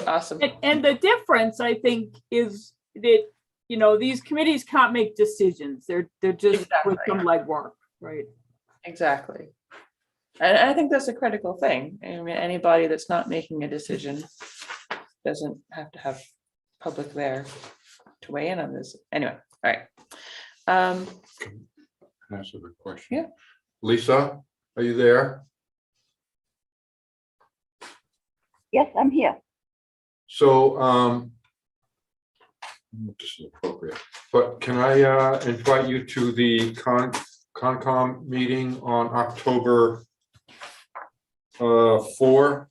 awesome. And the difference, I think, is that, you know, these committees can't make decisions. They're just with Exactly. some legwork, right? Exactly. And I think that's a critical thing. I mean, anybody that's not making a decision doesn't have to have public there to weigh in on this. Anyway, all right. Can I ask a question? Yeah. Lisa, are you there? Yes, I'm here. So, this is appropriate, but can I invite you to the Concom meeting on October 4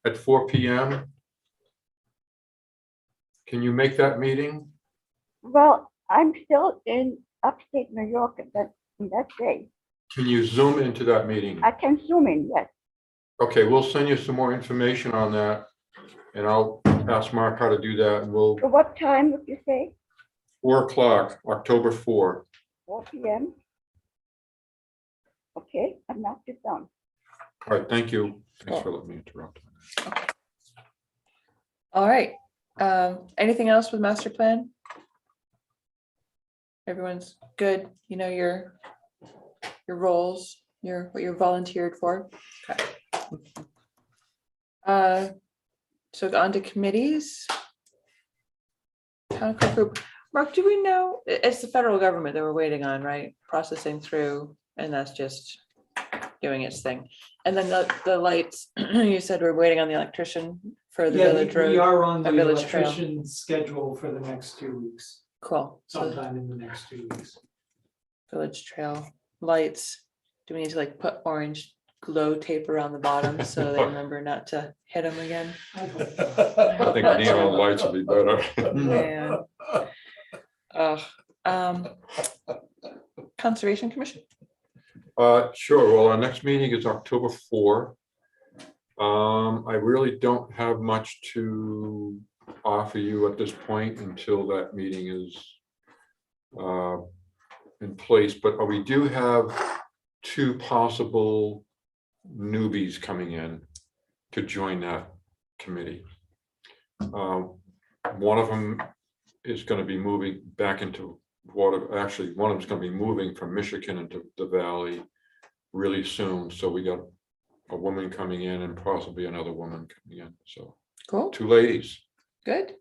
at 4 p.m.? Can you make that meeting? Well, I'm still in upstate New York at that day. Can you zoom into that meeting? I can zoom in, yes. Okay, we'll send you some more information on that, and I'll ask Mark how to do that, and we'll, So what time would you say? 4 o'clock, October 4. 4 p.m.? Okay, I've knocked it down. All right, thank you. Thanks for letting me interrupt. All right. Anything else with master plan? Everyone's good. You know your roles, what you're volunteered for. Okay. So on to committees. Town clerk group. Mark, do we know, it's the federal government that we're waiting on, right? Processing through, and that's just doing its thing. And then the lights, you said we're waiting on the electrician for the Yeah, village road. we are on the Village Trail. electrician schedule for the next 2 weeks, Cool. So sometime in the next 2 weeks. village trail lights. Do we need to like put orange glow tape around the bottom so they remember not to hit them again? I think neon lights would be better. Man. Conservation Commission. Sure. Well, our next meeting is October 4. I really don't have much to offer you at this point until that meeting is in place, but we do have 2 possible newbies coming in to join that committee. One of them is going to be moving back into water. Actually, one of them is going to be moving from Michigan into the valley really soon. So we got a woman coming in and possibly another woman coming in. So Cool. 2 ladies. Good.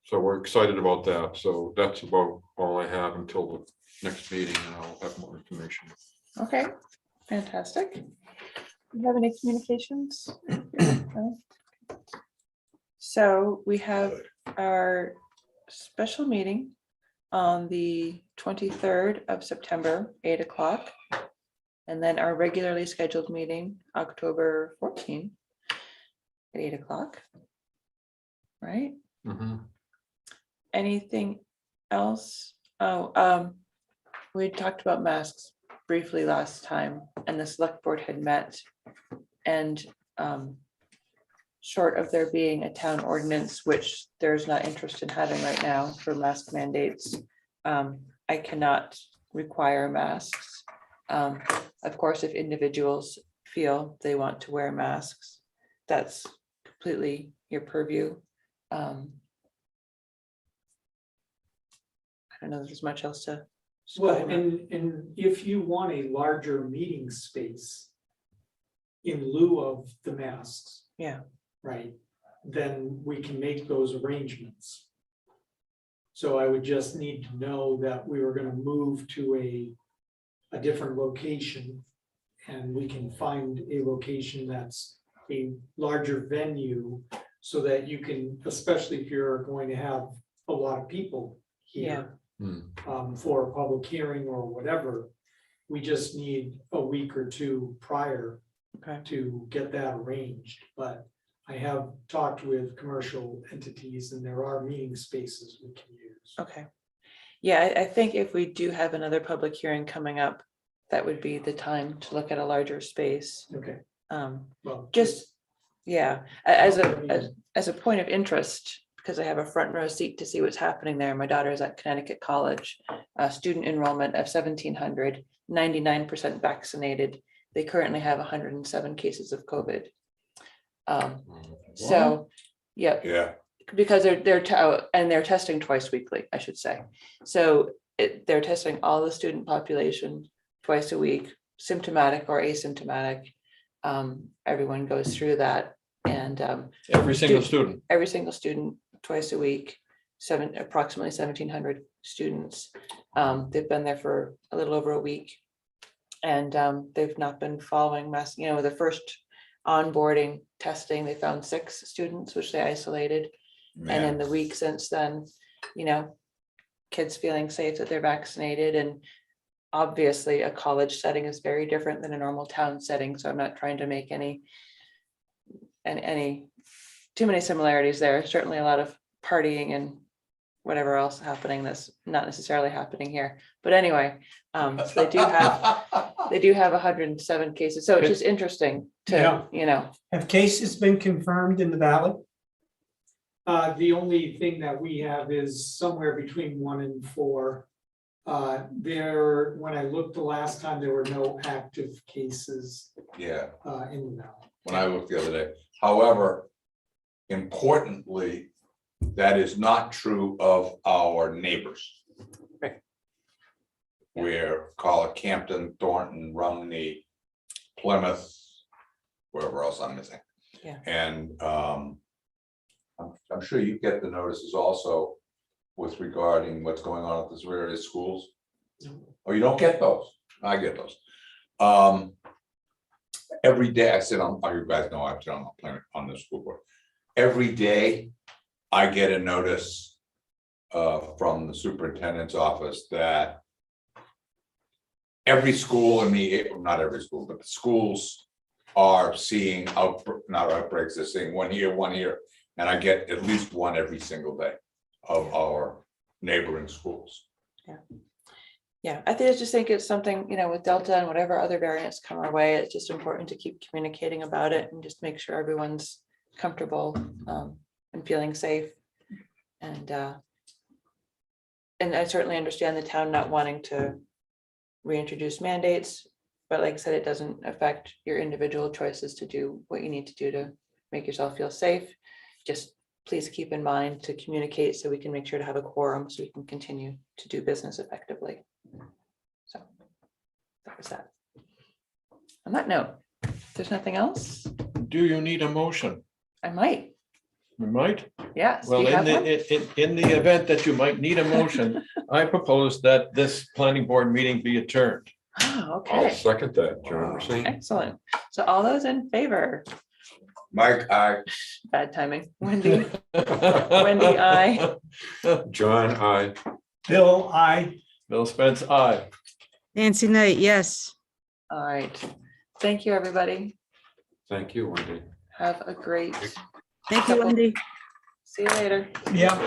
So we're excited about that. So that's about all I have until the next meeting, and I'll have more information. Okay. Fantastic. Do you have any communications? No? So we have our special meeting on the 23rd of September, 8 o'clock. And then our regularly scheduled meeting, October 14 at 8 o'clock. Right? Mhm. Anything else? Oh, we talked about masks briefly last time, and the select board had met. And short of there being a town ordinance, which there's not interest in having right now for mask mandates, I cannot require masks. Of course, if individuals feel they want to wear masks, that's completely your purview. I don't know if there's much else to. just go Well, ahead and if you want a larger meeting space in lieu of the masks, Yeah, right, then we can make those arrangements. So I would just need to know that we were gonna move to a different location. And we can find a location that's a larger venue so that you can, especially if you're going to have a lot of people here. For a public hearing or whatever, we just need a week or two prior okay, to get that arranged, but I have talked with commercial entities and there are meeting spaces we can use. okay. Yeah, I think if we do have another public hearing coming up, that would be the time to look at a larger space. Okay, well. Just, yeah, as a point of interest, because I have a front row seat to see what's happening there. My daughter is at Connecticut College, student enrollment of 1,700, 99% vaccinated. They currently have 107 cases of COVID. So, Yeah, because they're testing twice weekly, I should say. So they're testing all the student population twice a week, symptomatic or asymptomatic. Everyone goes through that, and Every single student. every single student twice a week, approximately 1,700 students. They've been there for a little over a week, and they've not been following mass. The first onboarding testing, they found 6 students, which they isolated. And in the week since then, kids feeling safe that they're vaccinated. And obviously a college setting is very different than a normal town setting. So I'm not trying to make any too many similarities there. Certainly a lot of partying and whatever else happening that's not necessarily happening here. But anyway, so they do have 107 cases. So it's just interesting to, Have cases been confirmed in the valley? The only thing that we have is somewhere between 1 and 4. When I looked the last time, there were no active cases yeah, in the valley. when I looked the other day. However, importantly, that is not true of our neighbors. Right. Where, call it Campton, Thornton, Rumney, Plymouth, wherever else I'm missing. Yeah. And I'm sure you get the notices also with regarding what's going on at the various schools. Oh, you don't get those? I get those. Every day, I sit on, you guys know I've been on the school board. Every day, I get a notice from the superintendent's office that every school not every school, but the schools are seeing not outbreaks, they're seeing one here, and I get at least one every single day of our neighboring schools. Yeah, I just think it's something, with Delta and whatever other variants come our way, it's just important to keep communicating about it and just make sure everyone's comfortable and feeling safe. And I certainly understand the town not wanting to reintroduce mandates, but like I said, it doesn't affect your individual choices to do what you need to do to make yourself feel safe. Just please keep in mind to communicate so we can make sure to have a quorum so we can continue to do business effectively. So that was that. On that note, if there's nothing else, Do you need a motion? I might. You might. Yes. Well, do you have one? in the event that you might need a motion, I propose that this planning board meeting be adjourned. Oh, I'll okay, second that, John. See? excellent. So all those in favor? Mike, Bad timing. Wendy, aye. John, I. Bill, Bill Spence, aye. Nancy Knight, yes. All right. Thank you, everybody. Thank you, Wendy. Have a great, Thank you, Wendy. see you later. yeah.